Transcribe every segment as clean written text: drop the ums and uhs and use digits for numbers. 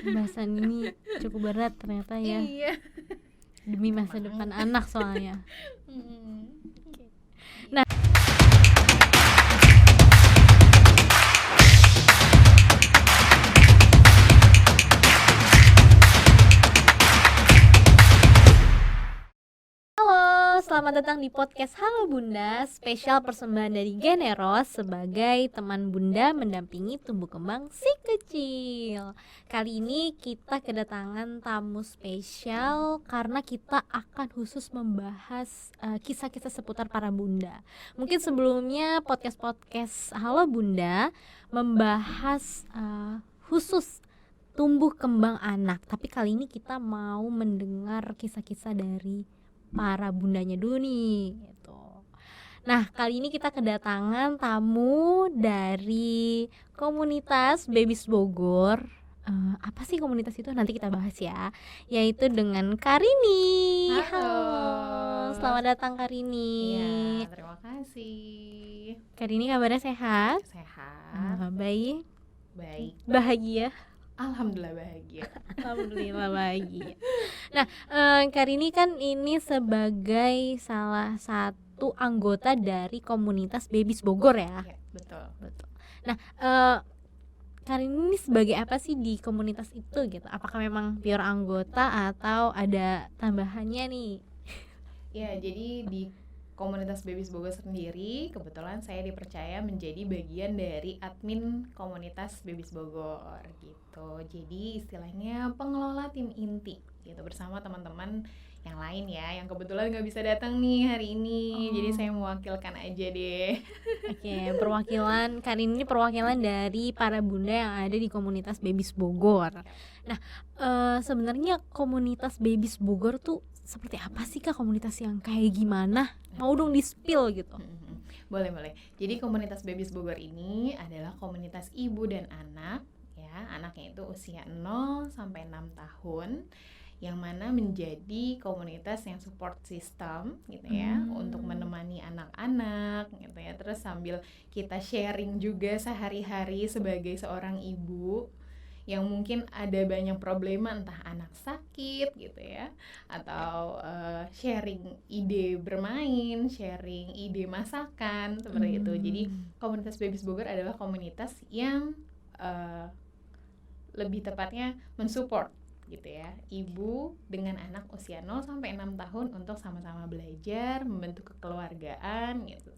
Pembahasan ini cukup berat ternyata ya. Iya. Demi masa depan anak soalnya. Oke. Nah, halo, selamat datang di podcast Halo Bunda, spesial persembahan dari Generos sebagai teman Bunda mendampingi tumbuh kembang si kecil. Kali ini kita kedatangan tamu spesial karena kita akan khusus membahas kisah-kisah seputar para bunda. Mungkin sebelumnya podcast Halo Bunda membahas khusus tumbuh kembang anak, tapi kali ini kita mau mendengar kisah-kisah dari para bundanya dulu nih gitu. Nah, kali ini kita kedatangan tamu dari komunitas Babies Bogor. Apa sih komunitas itu? Nanti kita bahas ya. Yaitu dengan Karini. Halo. Selamat datang Karini. Iya, terima kasih. Karini kabarnya sehat? Sehat. Baik. Bahagia. Alhamdulillah bahagia. Alhamdulillah bahagia. Nah, Karini kan ini sebagai salah satu anggota dari komunitas Babies Bogor ya. Ya, betul. Nah, Karini ini sebagai apa sih di komunitas itu gitu? Apakah memang pure anggota atau ada tambahannya nih? Ya, jadi di komunitas Babies Bogor sendiri kebetulan saya dipercaya menjadi bagian dari admin komunitas Babies Bogor gitu. Jadi istilahnya pengelola tim inti gitu bersama teman-teman yang lain ya, yang kebetulan nggak bisa datang nih hari ini. Jadi saya mewakilkan aja deh. Oke, perwakilan Karini ini perwakilan dari para bunda yang ada di komunitas Babies Bogor. Nah, sebenarnya komunitas Babies Bogor tuh seperti apa sih Kak? Komunitas yang kayak gimana? Mau dong di-spill gitu. Boleh. Jadi komunitas Babies Bogor ini adalah komunitas ibu dan anak ya. Anaknya itu usia 0 sampai 6 tahun, yang mana menjadi komunitas yang support system gitu ya, untuk menemani anak-anak gitu ya. Terus sambil kita sharing juga sehari-hari sebagai seorang ibu yang mungkin ada banyak problema, entah anak sakit gitu ya, atau sharing ide bermain, sharing ide masakan seperti itu. Jadi komunitas Babies Bogor adalah komunitas yang lebih tepatnya mensupport gitu ya, ibu dengan anak usia 0 sampai 6 tahun untuk sama-sama belajar, membentuk kekeluargaan gitu.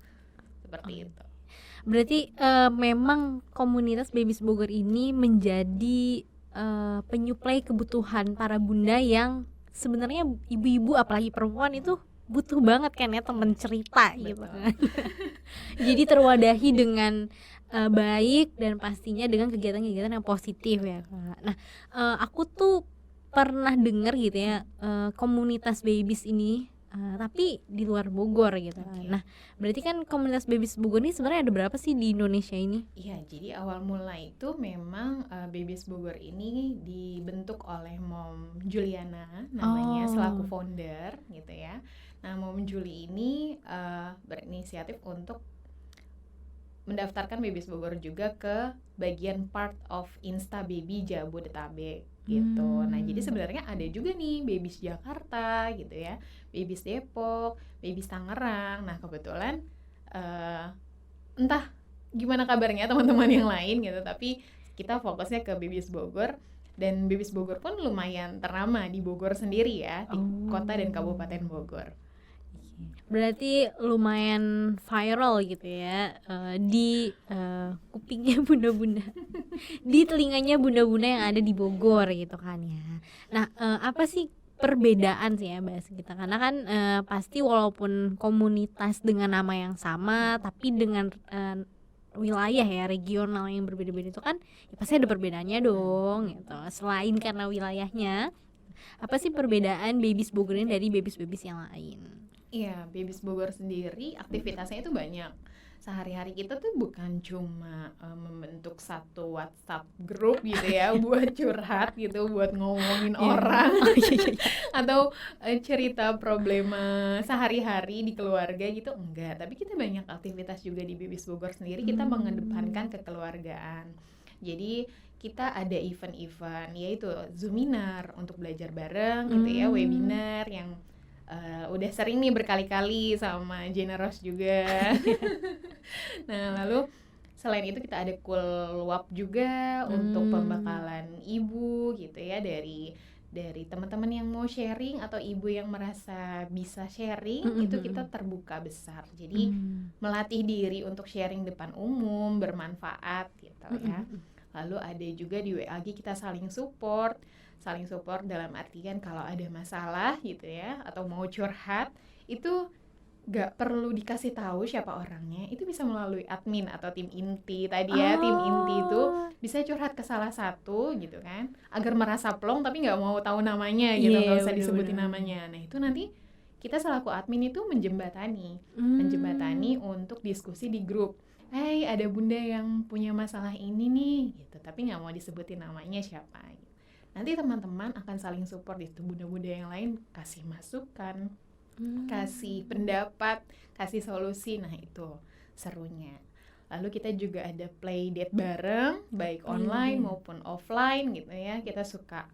Seperti itu. Berarti memang komunitas Babies Bogor ini menjadi penyuplai kebutuhan para bunda yang sebenarnya ibu-ibu apalagi perempuan itu butuh banget kan ya teman cerita. Betul. Gitu kan. Jadi terwadahi dengan baik dan pastinya dengan kegiatan-kegiatan yang positif ya Kak. Nah, aku tuh pernah dengar gitu ya komunitas babies ini tapi di luar Bogor gitu kan. Nah, berarti kan komunitas Babies Bogor ini sebenarnya ada berapa sih di Indonesia ini? Iya, jadi awal mula itu memang Babies Bogor ini dibentuk oleh Mom Juliana namanya, selaku founder gitu ya. Nah, Mom Juli ini berinisiatif untuk mendaftarkan Babies Bogor juga ke bagian part of Insta Baby Jabodetabek gitu. Nah, jadi sebenarnya ada juga nih Babies Jakarta gitu ya, Babies Depok, Babies Tangerang. Nah, kebetulan entah gimana kabarnya teman-teman yang lain gitu, tapi kita fokusnya ke Babies Bogor. Dan Babies Bogor pun lumayan ternama di Bogor sendiri ya, di kota dan kabupaten Bogor. Berarti lumayan viral gitu ya di kupingnya bunda-bunda, di telinganya bunda-bunda yang ada di Bogor gitu kan ya. Nah, apa sih perbedaan sih ya bahas kita, karena kan pasti walaupun komunitas dengan nama yang sama tapi dengan wilayah ya regional yang berbeda-beda itu kan ya pasti ada perbedaannya dong gitu. Selain karena wilayahnya, apa sih perbedaan Babies Bogor ini dari babies-babies yang lain? Iya, Babies Bogor sendiri aktivitasnya itu banyak. Sehari-hari kita tuh bukan cuma membentuk satu WhatsApp grup gitu ya buat curhat gitu, buat ngomongin orang atau cerita problema sehari-hari di keluarga gitu, enggak. Tapi kita banyak aktivitas juga di Babies Bogor sendiri. Kita mengedepankan kekeluargaan. Jadi kita ada event-event, yaitu Zoominar untuk belajar bareng gitu ya, webinar yang udah sering nih berkali-kali sama Generos juga. Nah, lalu selain itu kita ada Coolwap juga untuk pembekalan ibu gitu ya, dari teman-teman yang mau sharing atau ibu yang merasa bisa sharing, itu kita terbuka besar. Jadi melatih diri untuk sharing depan umum bermanfaat gitu ya. Lalu ada juga di WAG kita saling support dalam artian kalau ada masalah gitu ya, atau mau curhat, itu gak perlu dikasih tahu siapa orangnya, itu bisa melalui admin atau tim inti tadi ya. Tim inti itu bisa curhat ke salah satu gitu kan, agar merasa plong tapi gak mau tahu namanya gitu, gak usah disebutin namanya. Nah itu nanti kita selaku admin itu menjembatani untuk diskusi di grup. Hey, ada bunda yang punya masalah ini nih gitu, tapi gak mau disebutin namanya siapa gitu. Nanti teman-teman akan saling support itu, bunda-bunda yang lain kasih masukan, kasih pendapat, kasih solusi. Nah itu serunya. Lalu kita juga ada play date bareng, baik online maupun offline gitu ya. Kita suka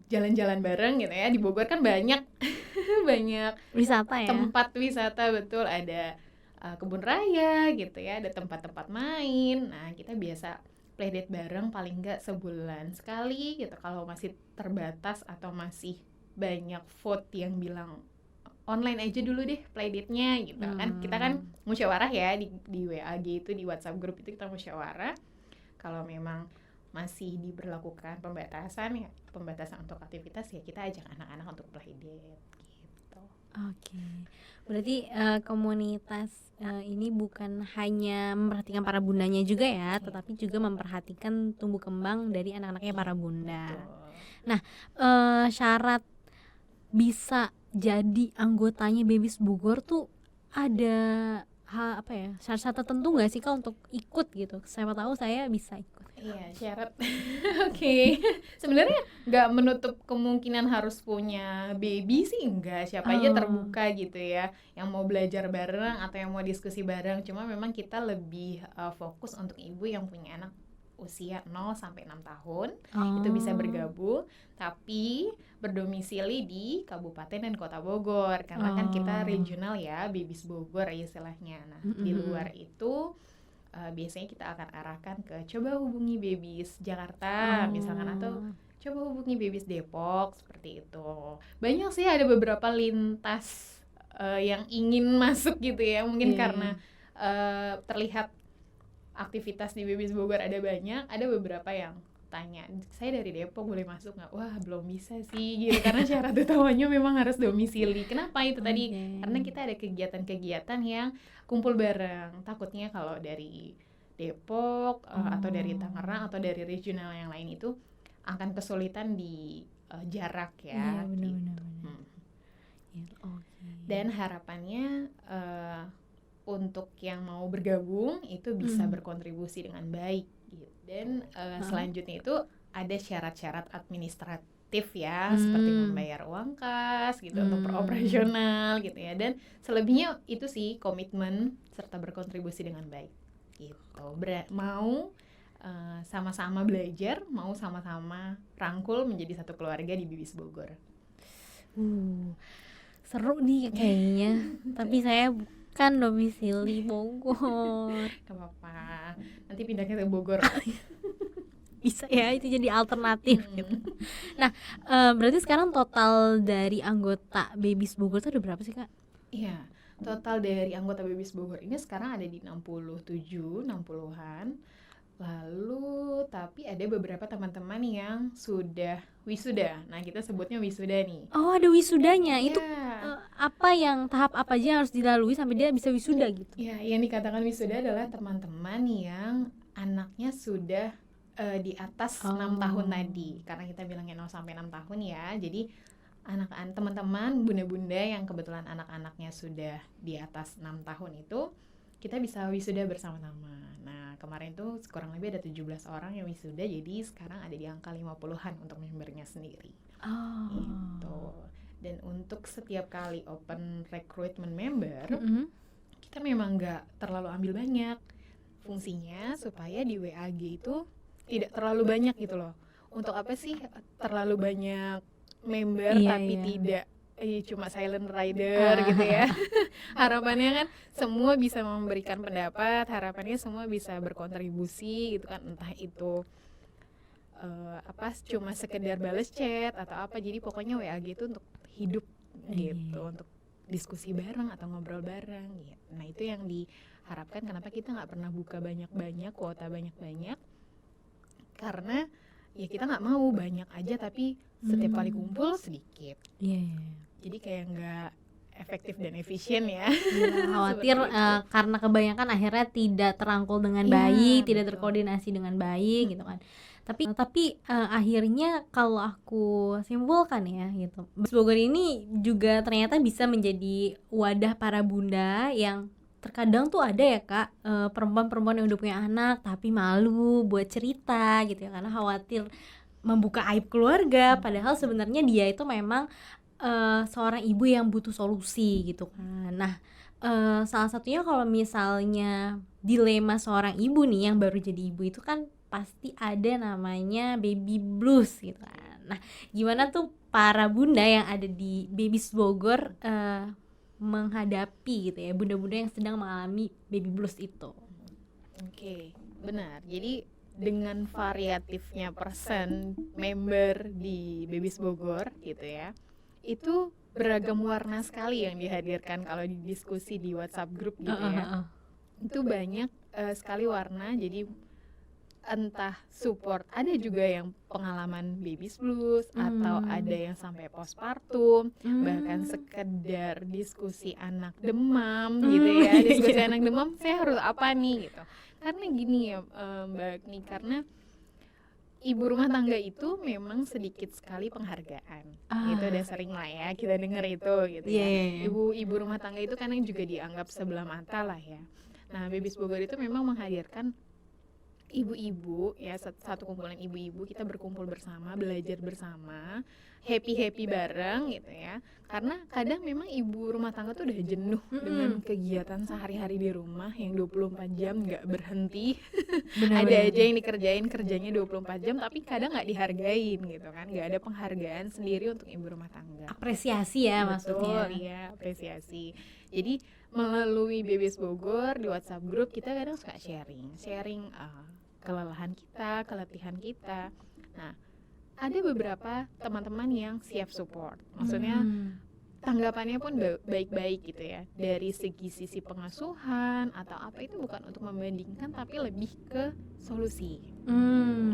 jalan-jalan bareng gitu ya. Di Bogor kan banyak banyak wisata ya, tempat wisata, betul, ada kebun raya gitu ya, ada tempat-tempat main. Nah kita biasa play date bareng paling nggak sebulan sekali gitu, kalau masih terbatas atau masih banyak vote yang bilang online aja dulu deh playdate-nya gitu kan. Kita kan musyawarah ya di WAG itu, di WhatsApp group itu kita musyawarah. Kalau memang masih diberlakukan pembatasan untuk aktivitas, ya kita ajak anak-anak untuk playdate gitu. Oke. Berarti komunitas ini bukan hanya memperhatikan para bundanya juga ya, tetapi juga memperhatikan tumbuh kembang dari anak-anaknya para bunda. Nah, syarat bisa jadi anggotanya Babies Bogor tuh ada syarat tertentu nggak sih Kak untuk ikut gitu? Siapa tahu saya bisa ikut. Iya, syarat. Oke. Sebenarnya nggak menutup kemungkinan harus punya baby sih, enggak, siapa aja terbuka gitu ya, yang mau belajar bareng atau yang mau diskusi bareng. Cuma memang kita lebih fokus untuk ibu yang punya anak usia 0 sampai 6 tahun. Itu bisa bergabung, tapi berdomisili di Kabupaten dan Kota Bogor, karena kan kita regional ya, Babies Bogor istilahnya. Nah, di luar itu biasanya kita akan arahkan ke coba hubungi Babies Jakarta misalkan, atau coba hubungi Babies Depok, seperti itu. Banyak sih, ada beberapa lintas yang ingin masuk gitu ya, mungkin karena terlihat aktivitas di Babies Bogor ada banyak, ada beberapa yang tanya, saya dari Depok boleh masuk nggak? Wah, belum bisa sih gitu, karena syarat utamanya memang harus domisili. Kenapa itu tadi? Karena kita ada kegiatan-kegiatan yang kumpul bareng. Takutnya kalau dari Depok atau dari Tangerang atau dari regional yang lain itu akan kesulitan di jarak ya. Gitu. Dan harapannya untuk yang mau bergabung itu bisa berkontribusi dengan baik gitu. Dan selanjutnya itu ada syarat-syarat administratif ya, seperti membayar uang kas gitu untuk peroperasional gitu ya. Dan selebihnya itu sih komitmen serta berkontribusi dengan baik gitu. Mau sama-sama belajar, mau sama-sama rangkul menjadi satu keluarga di Babies Bogor. Seru nih kayaknya. Tapi saya kan domisili Bogor. Gak apa-apa, nanti pindahnya ke Bogor. Bisa ya, itu jadi alternatif gitu. Nah, berarti sekarang total dari anggota Babies Bogor itu ada berapa sih Kak? Iya, total dari anggota Babies Bogor ini sekarang ada di 60-an. Lalu tapi ada beberapa teman-teman yang sudah wisuda. Nah, kita sebutnya wisuda nih. Oh, ada wisudanya. Itu tahap apa aja yang harus dilalui sampai dia bisa wisuda gitu? Ya, yang dikatakan wisuda adalah teman-teman yang anaknya sudah di atas 6 tahun tadi. Karena kita bilangnya 0 sampai 6 tahun ya. Jadi teman-teman bunda-bunda yang kebetulan anak-anaknya sudah di atas 6 tahun itu, kita bisa wisuda bersama-sama. Nah, kemarin tuh kurang lebih ada 17 orang yang wisuda, jadi sekarang ada di angka 50-an untuk membernya sendiri. Gitu. Dan untuk setiap kali open recruitment member, kita memang nggak terlalu ambil banyak. Fungsinya supaya di WAG itu tidak terlalu banyak gitu loh. Untuk apa sih terlalu banyak member Iya, tapi iya. tidak cuma silent rider gitu ya. Harapannya kan semua bisa memberikan pendapat, harapannya semua bisa berkontribusi gitu kan, entah itu cuma sekedar bales chat atau apa. Jadi pokoknya WAG itu untuk hidup gitu, untuk diskusi bareng atau ngobrol bareng gitu. Nah itu yang diharapkan, kenapa kita nggak pernah buka banyak-banyak, kuota banyak-banyak, karena ya kita nggak mau banyak aja tapi setiap kali kumpul sedikit. Jadi kayak nggak efektif dan efisien ya. Khawatir Seperti itu. karena kebanyakan akhirnya tidak terangkul dengan Iya, baik, tidak betul. terkoordinasi dengan baik gitu kan. Tapi akhirnya kalau aku simpulkan ya gitu, BEBS Bogor ini juga ternyata bisa menjadi wadah para bunda yang terkadang tuh ada ya Kak, perempuan-perempuan yang udah punya anak tapi malu buat cerita gitu ya, karena khawatir membuka aib keluarga, padahal sebenarnya dia itu memang seorang ibu yang butuh solusi gitu kan. Nah, salah satunya kalau misalnya dilema seorang ibu nih yang baru jadi ibu itu kan pasti ada namanya baby blues gitu kan. Nah, gimana tuh para bunda yang ada di Babies Bogor menghadapi gitu ya bunda-bunda yang sedang mengalami baby blues itu? Oke, benar. Jadi dengan variatifnya persen member di Babies Bogor gitu ya, itu beragam warna sekali yang dihadirkan kalau di diskusi di WhatsApp group gitu ya. Itu banyak sekali warna. Jadi entah support, ada juga yang pengalaman babies blues atau ada yang sampai postpartum, bahkan sekedar diskusi anak demam gitu ya. Diskusi anak demam, saya harus apa nih gitu. Karena gini ya Mbak Agni, karena ibu rumah tangga itu memang sedikit sekali penghargaan. Itu udah sering lah ya kita dengar itu gitu ya. Ibu rumah tangga itu kan yang juga dianggap sebelah mata lah ya. Nah, Babies Bogor itu memang menghadirkan ibu-ibu ya, satu kumpulan ibu-ibu, kita berkumpul bersama, belajar bersama, happy bareng gitu ya. Karena kadang memang ibu rumah tangga tuh udah jenuh dengan kegiatan sehari-hari di rumah yang 24 jam nggak berhenti. Ada aja yang dikerjain, kerjanya 24 jam tapi kadang nggak dihargain gitu kan, nggak ada penghargaan sendiri untuk ibu rumah tangga. Apresiasi ya. Betul, maksudnya. Iya, apresiasi. Jadi melalui Babies Bogor di WhatsApp group kita kadang suka sharing kelelahan kita, keletihan kita. Nah, ada beberapa teman-teman yang siap support. Maksudnya tanggapannya pun baik-baik gitu ya. Dari sisi pengasuhan atau apa, itu bukan untuk membandingkan tapi lebih ke solusi.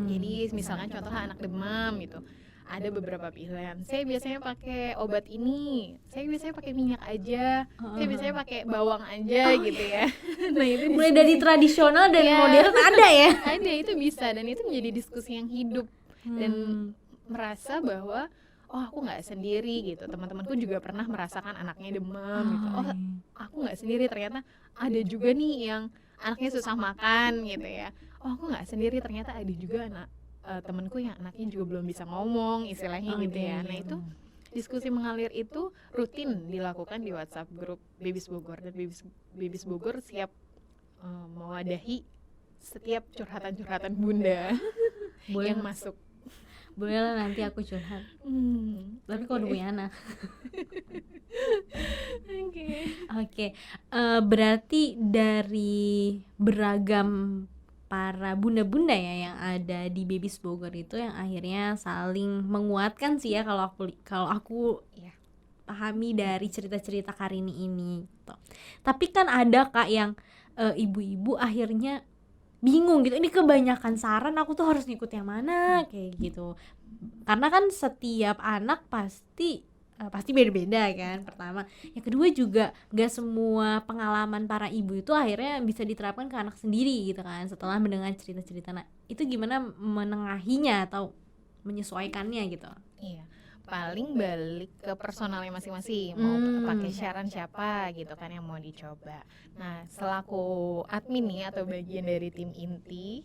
Jadi misalkan contohnya anak demam gitu, ada beberapa pilihan. Saya biasanya pakai obat ini, saya biasanya pakai minyak aja, saya biasanya pakai bawang aja gitu ya. Nah itu mulai dari tradisional dan modern ada ya. Ada, itu bisa, dan itu menjadi diskusi yang hidup dan merasa bahwa aku nggak sendiri gitu. Teman-temanku juga pernah merasakan anaknya demam gitu. Aku nggak sendiri, ternyata ada juga nih yang anaknya susah makan gitu ya. Aku nggak sendiri, ternyata ada juga temanku yang anaknya juga belum bisa ngomong istilahnya gitu ya. Nah itu diskusi mengalir itu rutin dilakukan di WhatsApp grup Babies Bogor, dan Babies Bogor siap mewadahi setiap curhatan-curhatan bunda yang masuk. Boleh lah nanti aku curhat. Tapi kalau udah punya anak. Oke. Berarti dari beragam para bunda-bunda ya yang ada di Babies Bogor itu yang akhirnya saling menguatkan sih ya, kalau aku pahami dari cerita-cerita Karini ini gitu. Tapi kan ada Kak yang ibu-ibu akhirnya bingung gitu, ini kebanyakan saran, aku tuh harus ngikut yang mana kayak gitu. Karena kan setiap anak pasti beda-beda kan, pertama. Yang kedua juga gak semua pengalaman para ibu itu akhirnya bisa diterapkan ke anak sendiri gitu kan, setelah mendengar cerita-cerita. Nah itu gimana menengahinya atau menyesuaikannya gitu? Iya, paling balik ke personalnya masing-masing, mau pakai saran siapa gitu kan yang mau dicoba. Nah selaku admin nih atau bagian dari tim inti,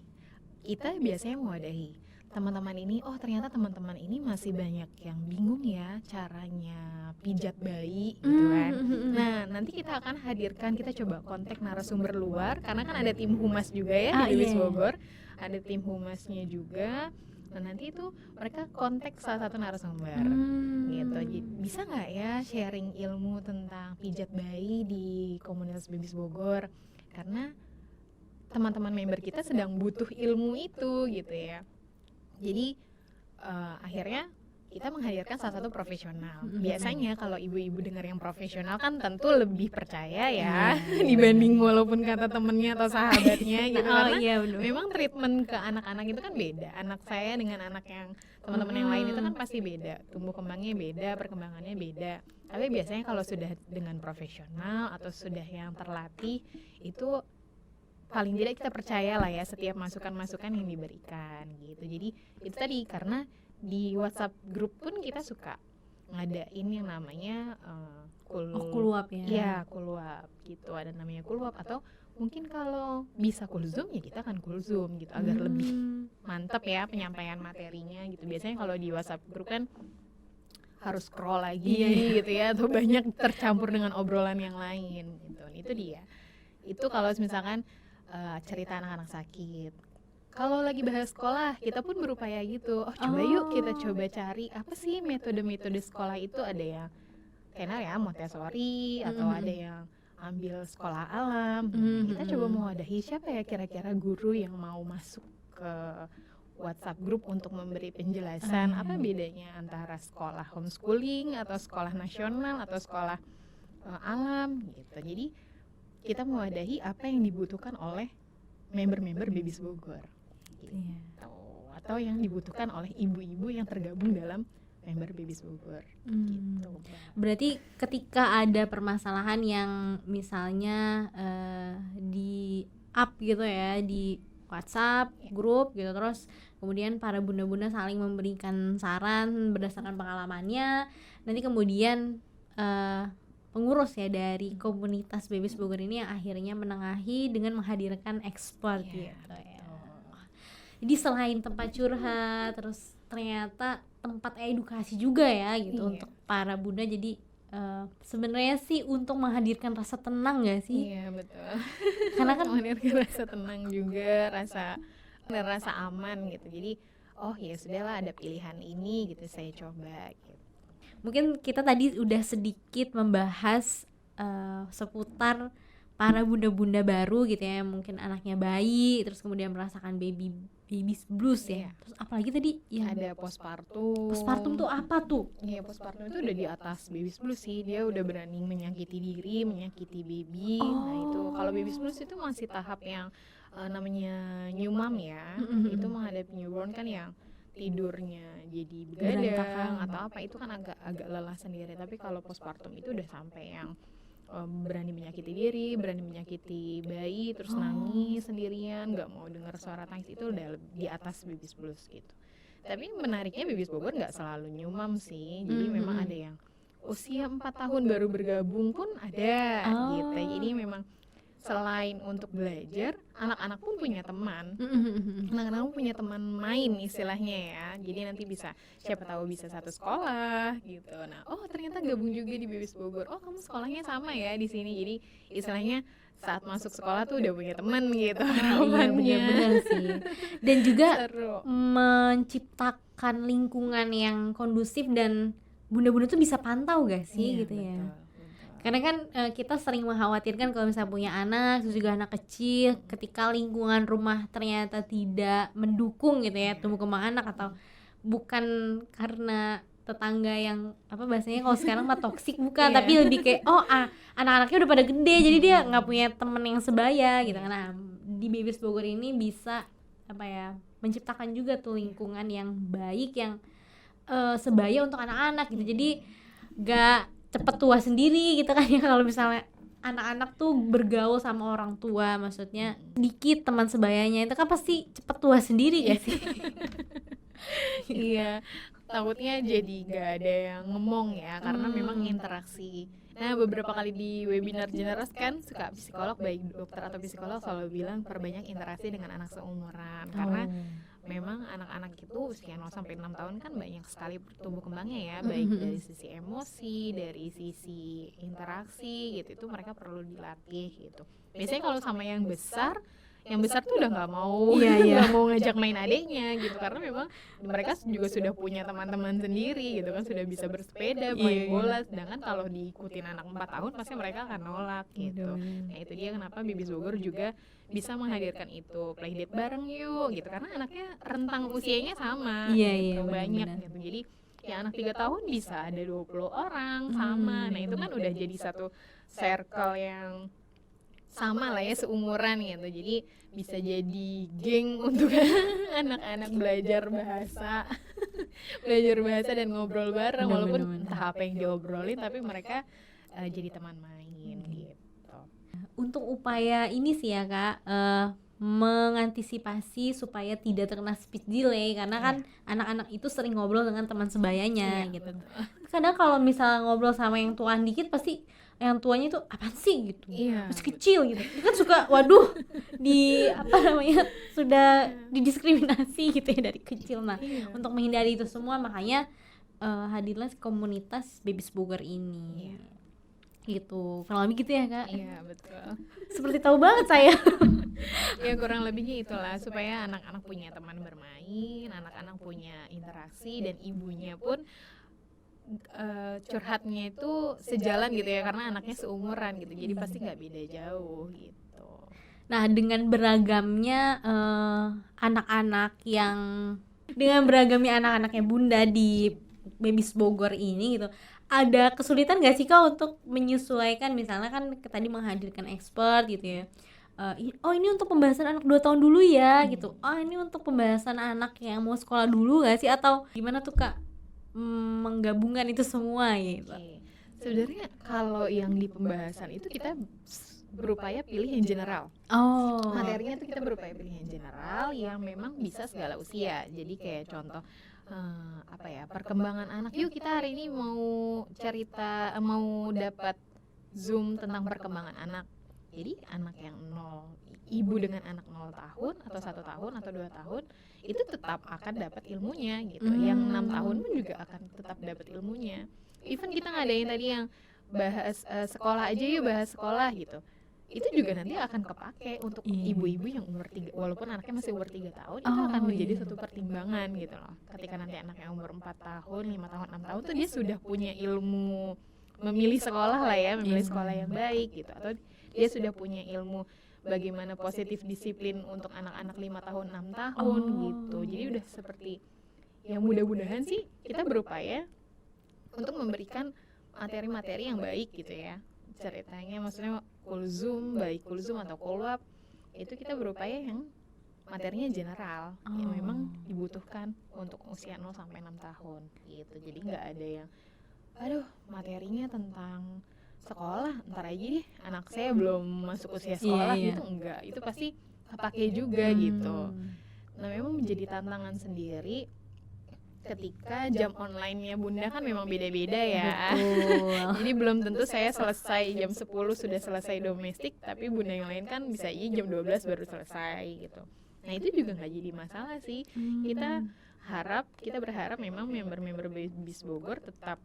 kita biasanya mewadahi teman-teman ini. Ternyata teman-teman ini masih banyak yang bingung ya caranya pijat bayi gitu kan. Nah nanti kita akan hadirkan, kita coba kontak narasumber luar, karena kan ada tim humas juga ya di Babies Bogor. ada tim humasnya juga. Nah nanti itu mereka kontak salah satu narasumber gitu. Bisa nggak ya sharing ilmu tentang pijat bayi di komunitas Babies Bogor, karena teman-teman member kita sedang butuh ilmu itu gitu ya. Jadi akhirnya kita menghadirkan salah satu profesional. Biasanya kalau ibu-ibu dengar yang profesional kan tentu lebih percaya ya dibanding walaupun kata temennya atau sahabatnya gitu. Karena memang treatment ke anak-anak itu kan beda. Anak saya dengan anak yang teman-teman yang lain itu kan pasti beda. Tumbuh kembangnya beda, perkembangannya beda. Tapi biasanya kalau sudah dengan profesional atau sudah yang terlatih, itu paling tidak kita percaya lah ya setiap masukan-masukan yang diberikan gitu. Jadi itu tadi, karena di WhatsApp grup pun kita suka ngadain yang namanya Kuluap ya. Iya, kuluap gitu. Ada namanya kuluap, atau mungkin kalau bisa kul zoom ya kita akan kul zoom gitu agar lebih mantap ya penyampaian materinya gitu. Biasanya kalau di WhatsApp grup kan harus scroll lagi gitu ya, atau banyak tercampur dengan obrolan yang lain gitu. Itu dia. Itu kalau misalkan cerita anak-anak sakit. Kalau lagi bahas sekolah, kita pun berupaya gitu. Coba yuk kita coba cari apa sih metode-metode sekolah itu. Ada yang kenal ya Montessori, atau ada yang ambil sekolah alam. Kita coba mewadahi siapa ya kira-kira guru yang mau masuk ke WhatsApp grup untuk memberi penjelasan apa bedanya antara sekolah homeschooling atau sekolah nasional atau sekolah alam gitu. Jadi kita mewadahi apa yang dibutuhkan oleh member-member Babies Bogor gitu. Atau yang dibutuhkan oleh ibu-ibu yang tergabung dalam member Babies Bogor gitu. Berarti ketika ada permasalahan yang misalnya di up gitu ya di WhatsApp grup gitu, terus kemudian para bunda-bunda saling memberikan saran berdasarkan pengalamannya, nanti kemudian pengurus ya dari komunitas Babies Bogor ini yang akhirnya menengahi dengan menghadirkan expert gitu ya. Jadi selain tempat curhat, terus ternyata tempat edukasi juga ya gitu untuk para bunda. Jadi sebenarnya sih untuk menghadirkan rasa tenang gak sih? Iya betul. Karena kan menghadirkan rasa tenang juga, rasa aman gitu. Jadi ya sudahlah, ada pilihan ini gitu, saya coba gitu. Mungkin kita tadi udah sedikit membahas seputar para bunda-bunda baru gitu ya, mungkin anaknya bayi terus kemudian merasakan babies blues ya. Terus apalagi tadi yang ada postpartum. Postpartum tuh apa tuh? Iya, postpartum itu udah di atas babies blues sih. Dia udah berani menyakiti diri, menyakiti baby. Nah itu kalau babies blues itu masih tahap yang namanya new mom ya. Itu menghadapi newborn kan yang tidurnya jadi begadang atau apa, itu kan agak lelah sendiri. Tapi kalau postpartum itu udah sampai yang berani menyakiti diri, berani menyakiti bayi, terus nangis sendirian, nggak mau dengar suara tangis, itu udah di atas babies blues gitu. Tapi menariknya Babies Bogor nggak selalu new mom sih, jadi memang ada yang usia 4 tahun baru bergabung pun ada gitu. Jadi memang selain untuk belajar, anak-anak pun punya teman. Anak-anak pun punya teman main istilahnya ya. Jadi nanti bisa, siapa tahu bisa satu sekolah gitu. Nah, ternyata gabung juga di Babies Bogor. Kamu sekolahnya sama ya di sini. Jadi istilahnya saat masuk sekolah tuh udah punya teman gitu. Iya benar sih. Dan juga menciptakan lingkungan yang kondusif dan bunda-bunda tuh bisa pantau gak sih gitu ya. Betul. Karena kan kita sering mengkhawatirkan kalau misalnya punya anak, terus juga anak kecil, ketika lingkungan rumah ternyata tidak mendukung gitu ya tumbuh kembang anak, atau bukan karena tetangga yang apa bahasanya kalau sekarang mah toksik, bukan, tapi lebih kayak anak-anaknya udah pada gede jadi dia nggak punya temen yang sebaya gitu. Nah di Babies Bogor ini bisa menciptakan juga tuh lingkungan yang baik, yang sebaya untuk anak-anak gitu. Jadi nggak cepet tua sendiri gitu kan ya, kalau misalnya anak-anak tuh bergaul sama orang tua, maksudnya dikit teman sebayanya, itu kan pasti cepet tua sendiri gak sih? Iya, takutnya jadi gak ada yang ngomong ya, karena memang interaksi. Nah beberapa kali di webinar Generous kan suka psikolog, baik dokter atau psikolog selalu bilang perbanyak interaksi dengan anak seumuran, karena memang anak-anak itu usia 0 sampai 6 tahun kan banyak sekali tumbuh kembangnya ya, baik dari sisi emosi, dari sisi interaksi gitu, itu mereka perlu dilatih gitu. Biasanya kalau sama yang besar yang besar tuh udah nggak mau nggak mau ngajak main adiknya gitu, karena memang mereka juga sudah punya teman-teman sendiri gitu kan, sudah bisa bersepeda, main bola. Sedangkan kalau diikutin anak 4 tahun pasti mereka akan nolak gitu. Nah itu dia kenapa Babies Bogor juga bisa menghadirkan itu, playdate bareng yuk gitu, karena anaknya rentang usianya sama gitu, banyak gitu. Jadi ya anak 3 tahun bisa ada 20 orang sama. Nah itu kan udah jadi satu circle yang sama lah ya, seumuran gitu. Jadi bisa jadi geng untuk anak-anak belajar bahasa dan ngobrol bareng, walaupun entah apa yang diobrolin tapi mereka jadi teman main gitu. Untuk upaya ini sih ya Kak, mengantisipasi supaya tidak terkena speech delay, karena kan anak-anak itu sering ngobrol dengan teman sebayanya gitu. Kadang kalau misalnya ngobrol sama yang tuaan dikit, pasti yang tuanya itu apaan sih gitu, masih kecil gitu. Itu kan suka waduh sudah didiskriminasi gitu ya dari kecil. Nah untuk menghindari itu semua, makanya hadirlah komunitas Babies Bogor ini. Gitu, kurang lebih gitu ya Kak? Iya betul. Seperti tahu banget saya. Ya kurang lebihnya itulah, supaya anak-anak punya teman bermain, anak-anak punya interaksi, dan ibunya pun curhatnya itu sejalan gitu ya, karena anaknya seumuran gitu, jadi pasti nggak beda jauh gitu. Nah dengan beragamnya beragamnya anak-anaknya Bunda di Babies Bogor ini gitu, ada kesulitan gak sih Kak untuk menyesuaikan, misalnya kan tadi menghadirkan expert gitu ya, oh ini untuk pembahasan anak 2 tahun dulu ya gitu, oh ini untuk pembahasan anak yang mau sekolah dulu gak sih, atau gimana tuh Kak menggabungkan itu semua gitu? Sebenarnya kalau yang di pembahasan itu kita berupaya pilih yang general. Materinya tuh kita berupaya pilih yang general yang memang bisa segala usia. Jadi kayak contoh perkembangan anak, yuk kita hari ini mau dapat Zoom tentang perkembangan anak. Jadi anak yang 0, ibu dengan anak 0 tahun atau 1 tahun atau 2 tahun itu tetap akan dapat ilmunya gitu. Yang 6 tahun pun juga akan tetap dapat ilmunya. Even kita ngadain tadi yang bahas sekolah aja yuk, bahas sekolah gitu, itu juga nanti akan kepake untuk ibu-ibu yang umur 3, walaupun anaknya masih umur 3 tahun, itu akan menjadi satu pertimbangan gitu loh. Ketika nanti anaknya umur 4 tahun, 5 tahun, 6 tahun tuh dia sudah punya ilmu memilih sekolah lah ya, memilih sekolah yang baik gitu, atau dia sudah punya ilmu bagaimana positif disiplin untuk anak-anak 5 tahun, 6 tahun gitu. Jadi udah seperti ya, mudah-mudahan sih kita berupaya untuk memberikan materi-materi yang baik gitu ya. Ceritanya maksudnya Kulzum, baik Kulzum atau Kolwap, itu kita berupaya yang materinya general yang memang dibutuhkan untuk usia 0 sampai 6 tahun gitu. Jadi nggak ada yang materinya tentang sekolah, ntar aja deh anak saya belum masuk usia sekolah gitu, enggak, itu pasti kepake juga gitu. Nah memang menjadi tantangan sendiri ketika jam online-nya Bunda kan memang beda-beda ya. Jadi belum tentu saya selesai jam 10 sudah selesai domestik, tapi Bunda yang lain kan bisa jam 12 baru selesai gitu. Nah itu juga nggak jadi masalah sih. Kita berharap memang member-member Babies Bogor tetap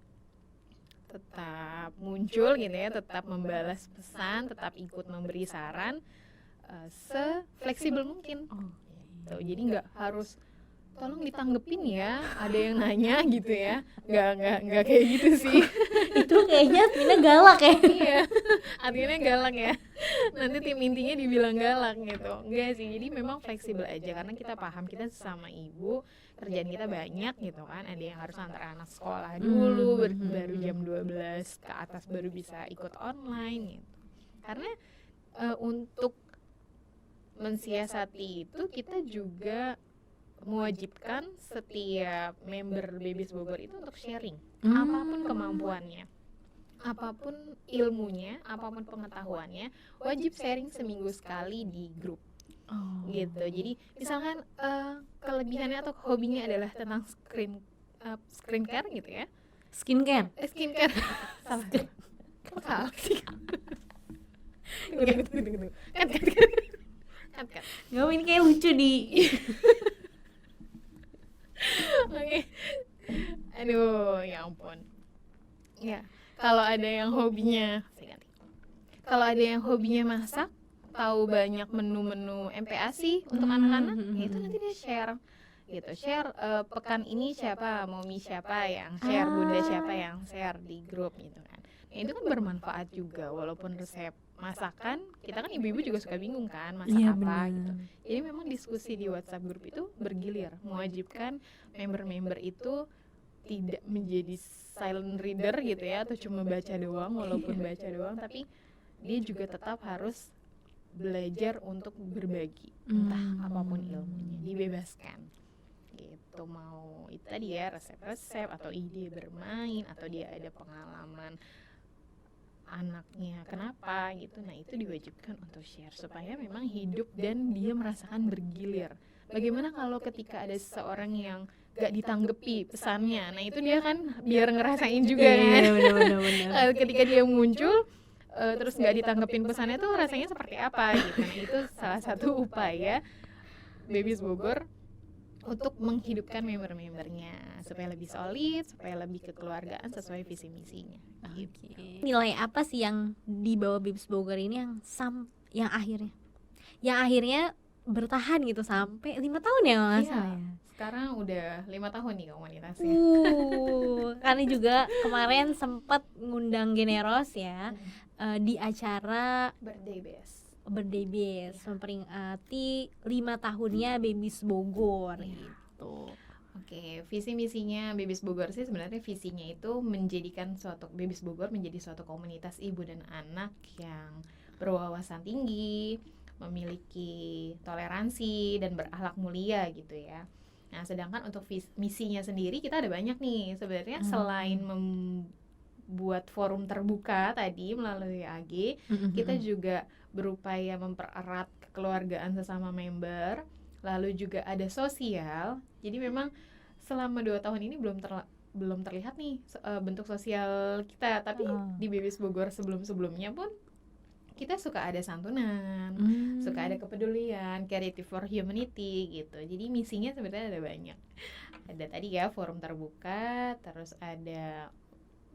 muncul gitu ya, tetap membalas pesan, tetap ikut memberi saran se-fleksibel mungkin. Gitu. Jadi nggak harus tolong ditanggepin ya, ada yang nanya gitu ya, nggak kayak gitu sih. Itu kayaknya adminnya galak ya. Iya, adminnya galak ya, nanti tim intinya dibilang galak gitu. Enggak sih, jadi memang fleksibel aja, karena kita paham kita sesama ibu, kerjaan kita banyak gitu kan, ada yang harus antar anak sekolah dulu, baru jam 12 ke atas baru bisa ikut online gitu. Karena untuk mensiasati itu kita juga mewajibkan setiap member Babies Bogor itu untuk sharing apapun kemampuannya, apapun ilmunya, apapun pengetahuannya, wajib sharing seminggu sekali di grup. Gitu. Jadi misalkan kelebihannya atau hobinya adalah tentang skincare gitu ya. Skincare. Salah sih. Tunggu. Kan. Nggak, ini kayak lucu di. Oke. Aduh, ya ampun. Ya, kalau ada yang hobinya masak, tahu banyak menu-menu MPASI untuk anak-anak, ya itu nanti dia share gitu, pekan ini siapa, Momi siapa yang share, Bunda siapa yang share di grup gitu kan. Nah, itu kan bermanfaat juga, walaupun resep masakan kita kan ibu-ibu juga suka bingung kan masak apa gitu. Jadi memang diskusi di WhatsApp grup itu bergilir, mewajibkan member-member itu tidak menjadi silent reader gitu ya, atau cuma baca doang, walaupun baca doang, tapi dia juga tetap harus belajar untuk berbagi, entah apapun ilmunya, dibebaskan gitu. Mau itu tadi ya resep-resep atau ide bermain, atau dia ada pengalaman anaknya kenapa gitu, nah itu diwajibkan untuk share supaya memang hidup dan dia merasakan bergilir. Bagaimana kalau ketika ada seseorang yang gak ditanggepi pesannya, nah itu dia kan biar ngerasain juga kan. Bener. Ketika dia muncul terus gak ditanggepin pesannya tuh rasanya seperti apa gitu. Nah itu salah satu upaya Babies Bogor untuk menghidupkan member-membernya supaya lebih solid, supaya lebih kekeluargaan sesuai visi misinya. Gitu. Nilai apa sih yang dibawa Babies Bogor ini yang akhirnya bertahan gitu sampai 5 tahun ya kalau nggak salah ya? Sekarang udah 5 tahun nih komunitasnya. Karena juga kemarin sempat ngundang Generos ya di acara Birthday Best memperingati 5 tahunnya Babies Bogor gitu. Oke, visi misinya Babies Bogor sih sebenarnya visinya itu menjadikan Babies Bogor menjadi suatu komunitas ibu dan anak yang berwawasan tinggi, memiliki toleransi dan berakhlak mulia gitu ya. Nah, sedangkan untuk misinya sendiri kita ada banyak nih sebenarnya. Selain membuat forum terbuka tadi melalui AG, kita juga berupaya mempererat kekeluargaan sesama member. Lalu juga ada sosial. Jadi memang selama 2 tahun ini belum terlihat nih bentuk sosial kita, tapi di Babies Bogor sebelumnya pun kita suka ada santunan, suka ada kepedulian, Creative for Humanity gitu. Jadi misinya sebenarnya ada banyak. Ada tadi ya forum terbuka, terus ada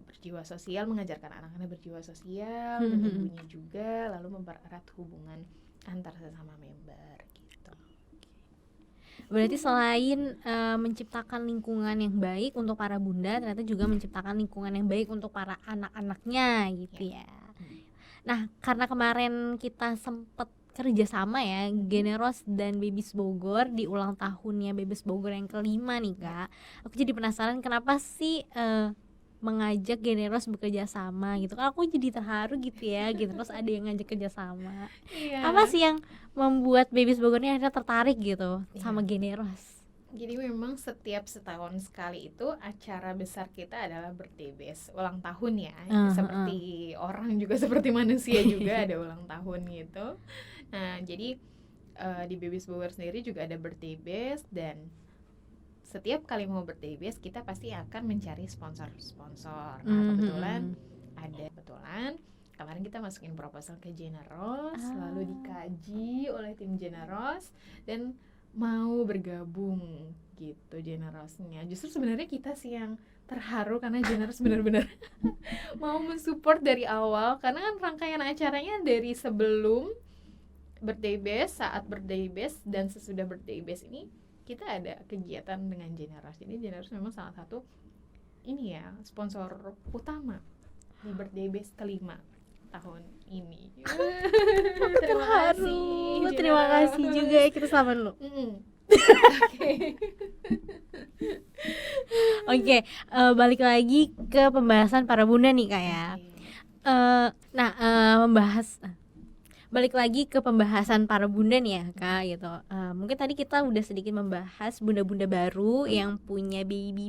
berjiwa sosial, mengajarkan anak-anak berjiwa sosial, dan ibunya juga, lalu mempererat hubungan antar sesama member gitu. Berarti selain menciptakan lingkungan yang baik untuk para bunda, ternyata juga menciptakan lingkungan yang baik untuk para anak-anaknya gitu ya. Nah, karena kemarin kita sempat kerjasama ya, Generos dan Babies Bogor di ulang tahunnya Babies Bogor yang ke-5 nih Kak. Aku jadi penasaran kenapa sih mengajak Generos bekerja sama gitu. Aku jadi terharu gitu ya, gitu. Terus ada yang ngajak kerja sama. Apa sih yang membuat Babies Bogor ini akhirnya tertarik gitu sama Generos? Jadi memang setiap setahun sekali itu acara besar kita adalah birthday bash, ulang tahun ya. Seperti orang juga seperti manusia juga ada ulang tahun gitu. Nah, jadi di Babies Bogor sendiri juga ada birthday bash, dan setiap kali mau birthday bash kita pasti akan mencari sponsor. Nah, kebetulan kemarin kita masukin proposal ke Generos, lalu dikaji oleh tim Generos dan mau bergabung gitu Generosnya. Justru sebenarnya kita sih yang terharu karena Generos benar-benar mau mensupport dari awal, karena kan rangkaian acaranya dari sebelum birthday bash, saat birthday bash, dan sesudah birthday bash ini kita ada kegiatan dengan Generos. Jadi Generos memang salah satu sponsor utama di birthday bash ke-5 tahun ini. Terima kasih juga ya, kita selamat dulu. Oke, balik lagi ke pembahasan para bunda nih Kak ya. Balik lagi ke pembahasan para bunda nih ya Kak gitu. Mungkin tadi kita udah sedikit membahas bunda-bunda baru yang punya baby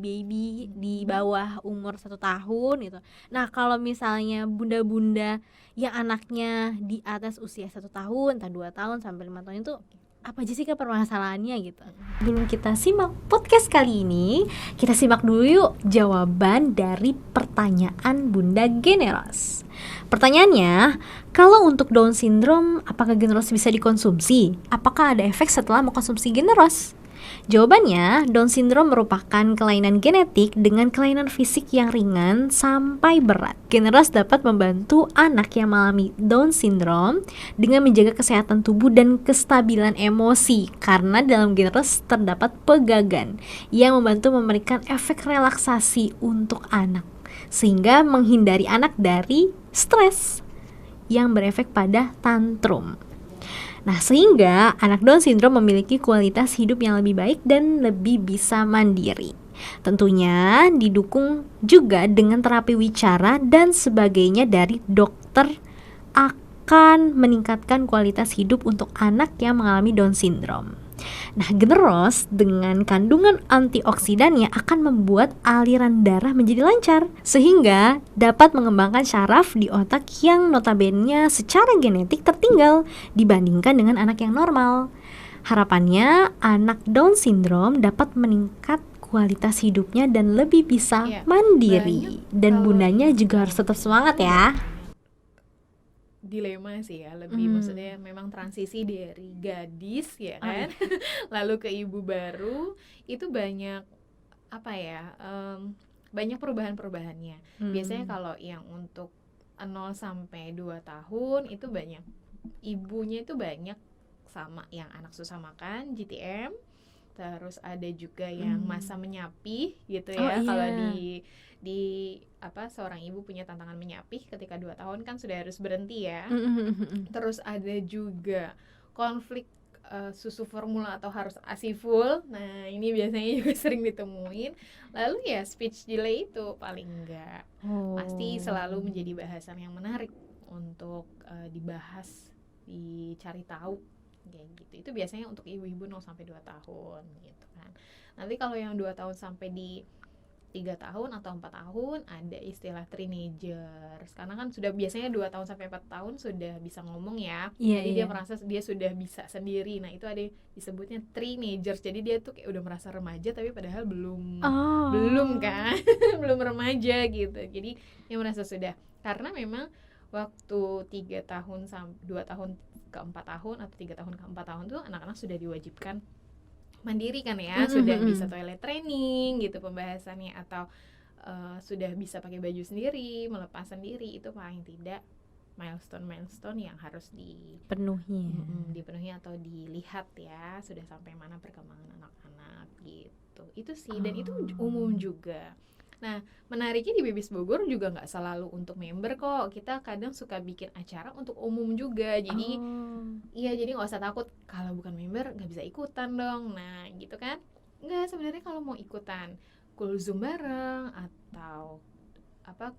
di bawah umur 1 tahun gitu. Nah, kalau misalnya bunda-bunda yang anaknya di atas usia 1 tahun, entah 2 tahun sampai 5 tahun itu apa aja sih Kak permasalahannya gitu? Sebelum kita simak podcast kali ini, kita simak dulu yuk jawaban dari pertanyaan Bunda Generos. Pertanyaannya, kalau untuk Down syndrome, apakah Generos bisa dikonsumsi? Apakah ada efek setelah mengkonsumsi Generos? Jawabannya, Down syndrome merupakan kelainan genetik dengan kelainan fisik yang ringan sampai berat. Generos dapat membantu anak yang mengalami Down syndrome dengan menjaga kesehatan tubuh dan kestabilan emosi, karena dalam Generos terdapat pegagan yang membantu memberikan efek relaksasi untuk anak, sehingga menghindari anak dari stres yang berefek pada tantrum. Nah, sehingga anak Down syndrome memiliki kualitas hidup yang lebih baik dan lebih bisa mandiri. Tentunya didukung juga dengan terapi wicara dan sebagainya dari dokter, akan meningkatkan kualitas hidup untuk anak yang mengalami Down syndrome. Nah, Generos dengan kandungan antioksidannya akan membuat aliran darah menjadi lancar, sehingga dapat mengembangkan syaraf di otak yang notabene secara genetik tertinggal dibandingkan dengan anak yang normal. Harapannya anak Down syndrome dapat meningkat kualitas hidupnya dan lebih bisa mandiri. Dan bundanya juga harus tetap semangat ya. Dilema sih ya, lebih maksudnya memang transisi dari gadis ya kan, lalu ke ibu baru itu banyak apa ya, banyak perubahannya. Biasanya kalau yang untuk 0 sampai 2 tahun itu banyak ibunya itu banyak sama yang anak susah makan, GTM, terus ada juga yang masa menyapih gitu ya. Kalau di apa, seorang ibu punya tantangan menyapih ketika 2 tahun kan sudah harus berhenti ya. Terus ada juga konflik susu formula atau harus ASI full. Nah, ini biasanya juga sering ditemuin. Lalu ya speech delay itu paling enggak pasti selalu menjadi bahasan yang menarik untuk dibahas, dicari tahu kayak gitu. Itu biasanya untuk ibu-ibu 0 sampai 2 tahun gitu kan. Nanti kalau yang 2 tahun sampai di 3 tahun atau 4 tahun ada istilah teenagers, karena kan sudah biasanya 2 tahun sampai 4 tahun sudah bisa ngomong ya. Jadi dia merasa dia sudah bisa sendiri. Nah, itu ada disebutnya teenagers. Jadi dia tuh kayak udah merasa remaja tapi padahal belum kan. Belum remaja gitu. Jadi dia merasa sudah, karena memang waktu 3 tahun sampai 2 tahun ke 4 tahun atau 3 tahun ke 4 tahun tuh anak-anak sudah diwajibkan mandiri kan ya, sudah bisa toilet training gitu pembahasannya, atau sudah bisa pakai baju sendiri, melepas sendiri. Itu paling tidak milestone yang harus dipenuhi atau dilihat ya, sudah sampai mana perkembangan anak-anak gitu. Itu sih, dan itu umum juga. Nah, menariknya di Babies Bogor juga nggak selalu untuk member kok. Kita kadang suka bikin acara untuk umum juga. Jadi iya, jadi nggak usah takut kalau bukan member nggak bisa ikutan dong. Nah, gitu kan? Nggak, sebenarnya kalau mau ikutan cool Zoom bareng atau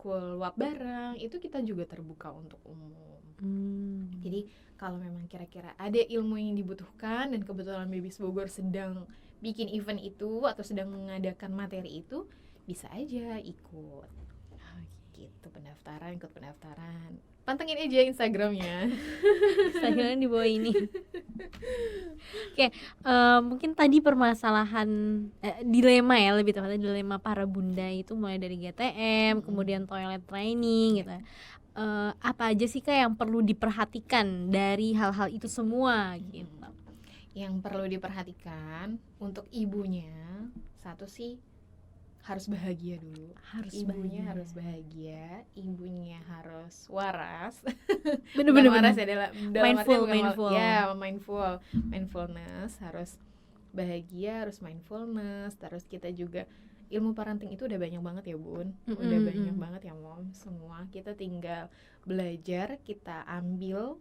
cool WAP bareng, itu kita juga terbuka untuk umum. Jadi kalau memang kira-kira ada ilmu yang dibutuhkan dan kebetulan Babies Bogor sedang bikin event itu atau sedang mengadakan materi itu, bisa aja ikut. Gitu, ikut pendaftaran. Pantengin aja Instagramnya. Instagramnya di bawah ini. Oke, mungkin tadi permasalahan dilema ya, lebih tepatnya dilema para bunda itu mulai dari GTM, kemudian toilet training gitu. Apa aja sih Kak yang perlu diperhatikan dari hal-hal itu semua gitu? Yang perlu diperhatikan untuk ibunya, satu sih harus bahagia dulu. Ibunya harus bahagia, ibunya harus waras. Bener-bener waras adalah mindful. Mindfulness, harus bahagia, harus mindfulness. Terus kita juga ilmu parenting itu udah banyak banget ya Bun, udah banyak banget ya Mom. Semua kita tinggal belajar, kita ambil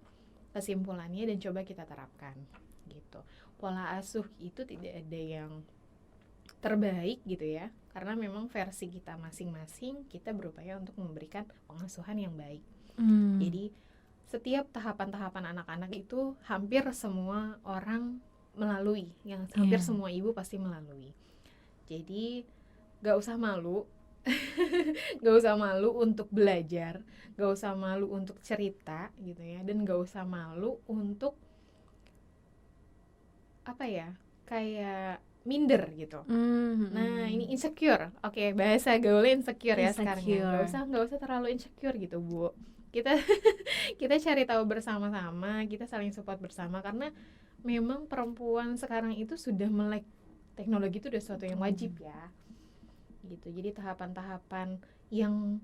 kesimpulannya dan coba kita terapkan gitu. Pola asuh itu tidak ada yang terbaik gitu ya, karena memang versi kita masing-masing, kita berupaya untuk memberikan pengasuhan yang baik. Jadi setiap tahapan-tahapan anak-anak itu hampir semua orang melalui, yang hampir semua ibu pasti melalui. Jadi gak usah malu gak usah malu untuk belajar, gak usah malu untuk cerita gitu ya, dan gak usah malu untuk kayak minder gitu. Nah, ini insecure. Oke, bahasa gaulnya insecure ya sekarang ya. Nggak usah terlalu insecure gitu, Bu. Kita cari tahu bersama-sama, kita saling support bersama, karena memang perempuan sekarang itu sudah melek teknologi itu udah sesuatu yang wajib ya gitu. Jadi tahapan-tahapan yang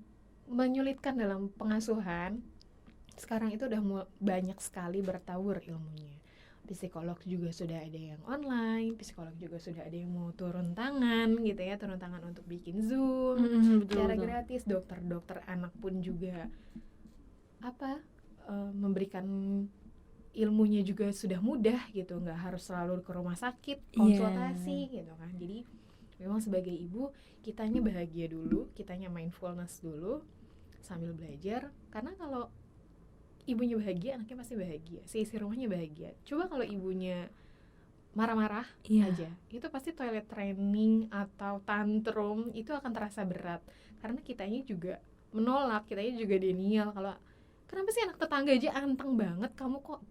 menyulitkan dalam pengasuhan sekarang itu udah banyak sekali bertawur ilmunya. Psikolog juga sudah ada yang online, psikolog juga sudah ada yang mau turun tangan gitu ya, turun tangan untuk bikin Zoom secara gratis. Dokter anak pun juga memberikan ilmunya juga sudah mudah gitu, nggak harus selalu ke rumah sakit konsultasi gitu kan. Jadi memang sebagai ibu kitanya bahagia dulu, kitanya mindfulness dulu sambil belajar, karena kalau ibunya bahagia, anaknya pasti bahagia, seisi rumahnya bahagia. Coba kalau ibunya marah-marah aja, itu pasti toilet training atau tantrum itu akan terasa berat, karena kitanya juga menolak, kitanya juga denial. Kalau kenapa sih anak tetangga aja anteng banget, kamu kok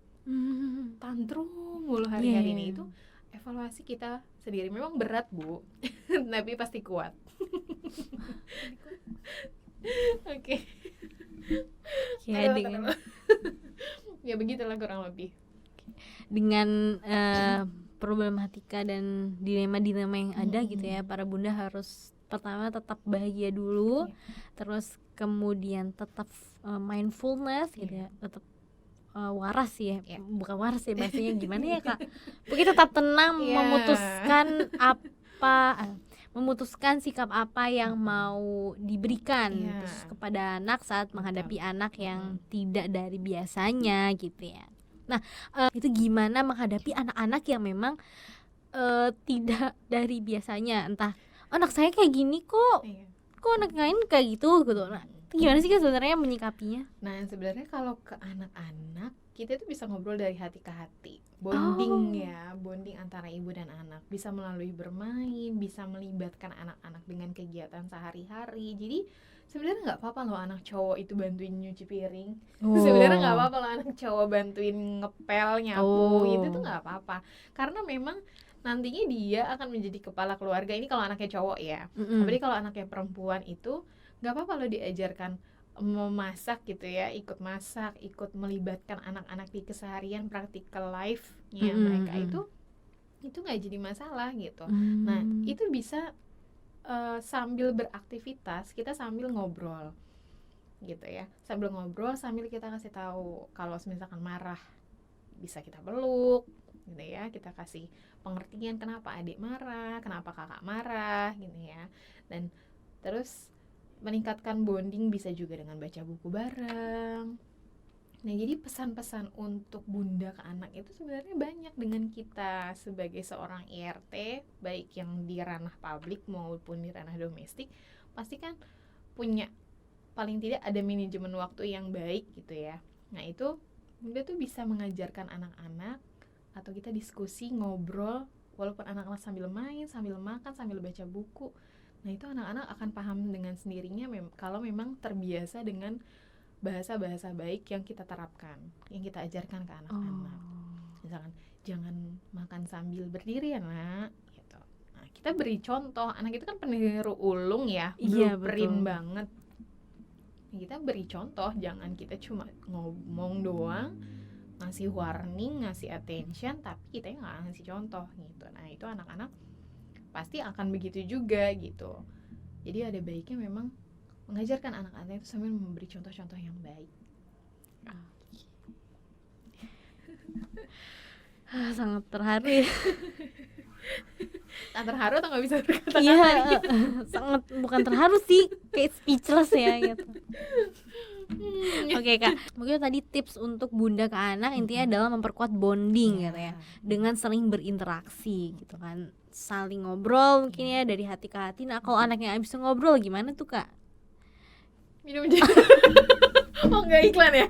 tantrum mulu hari-hari ini? Itu evaluasi kita sendiri. Memang berat Bu, tapi pasti kuat. Oke. Ya begitulah kurang lebih. Dengan problematika dan dilema-dilema yang ada gitu ya, para bunda harus pertama tetap bahagia dulu, terus kemudian tetap mindfulness gitu ya, tetap waras ya, bukan waras ya bahasanya gimana ya Kak, pokoknya tetap tenang memutuskan sikap apa yang mau diberikan terus kepada anak saat menghadapi anak yang tidak dari biasanya gitu ya. Nah itu gimana menghadapi anak-anak yang memang tidak dari biasanya, entah anak saya kayak gini kok anak lain kayak gitu. Nah gimana sih Kak sebenarnya menyikapinya? Nah sebenarnya kalau ke anak-anak kita tuh bisa ngobrol dari hati ke hati, bonding bonding antara ibu dan anak, bisa melalui bermain, bisa melibatkan anak-anak dengan kegiatan sehari-hari. Jadi sebenarnya nggak apa-apa loh anak cowok itu bantuin nyuci piring, sebenarnya nggak apa-apa loh anak cowok bantuin ngepel, nyapu, itu tuh nggak apa-apa, karena memang nantinya dia akan menjadi kepala keluarga. Ini kalau anaknya cowok ya, tapi kalau anaknya perempuan itu nggak apa-apa loh diajarkan memasak gitu ya, ikut masak, ikut melibatkan anak-anak di keseharian practical life-nya mereka, itu nggak jadi masalah gitu. Nah itu bisa sambil beraktivitas, kita sambil ngobrol gitu ya, sambil ngobrol sambil kita kasih tahu kalau misalkan marah bisa kita peluk gitu ya, kita kasih pengertian kenapa adik marah, kenapa kakak marah gitu ya, dan terus meningkatkan bonding bisa juga dengan baca buku bareng. Nah jadi pesan-pesan untuk bunda ke anak itu sebenarnya banyak dengan kita sebagai seorang IRT, baik yang di ranah publik maupun di ranah domestik, pasti kan punya paling tidak ada manajemen waktu yang baik gitu ya. Nah itu bunda tuh bisa mengajarkan anak-anak, atau kita diskusi ngobrol walaupun anak-anak sambil main, sambil makan, sambil baca buku. Nah itu anak-anak akan paham dengan sendirinya kalau memang terbiasa dengan bahasa-bahasa baik yang kita terapkan, yang kita ajarkan ke anak-anak. Misalkan jangan makan sambil berdiri ya nak gitu. Nah kita beri contoh, anak itu kan peniru ulung ya, blueprint banget. Kita beri contoh, jangan kita cuma ngomong doang, ngasih warning, ngasih attention, tapi kita nggak ngasih contoh gitu. Nah itu anak-anak pasti akan begitu juga gitu. Jadi ada baiknya memang mengajarkan anak-anak itu sambil memberi contoh-contoh yang baik. Sangat terharu ya. Terharu atau nggak bisa berkata-kata gitu? Sangat, bukan terharu sih, kayak speechless ya gitu. Oke Kak, mungkin tadi tips untuk bunda ke anak intinya adalah memperkuat bonding gitu ya, dengan sering berinteraksi gitu kan, saling ngobrol mungkin ya dari hati ke hati. Nah kalau anaknya nggak bisa ngobrol gimana tuh Kak? Minum generos. Oh nggak iklan ya?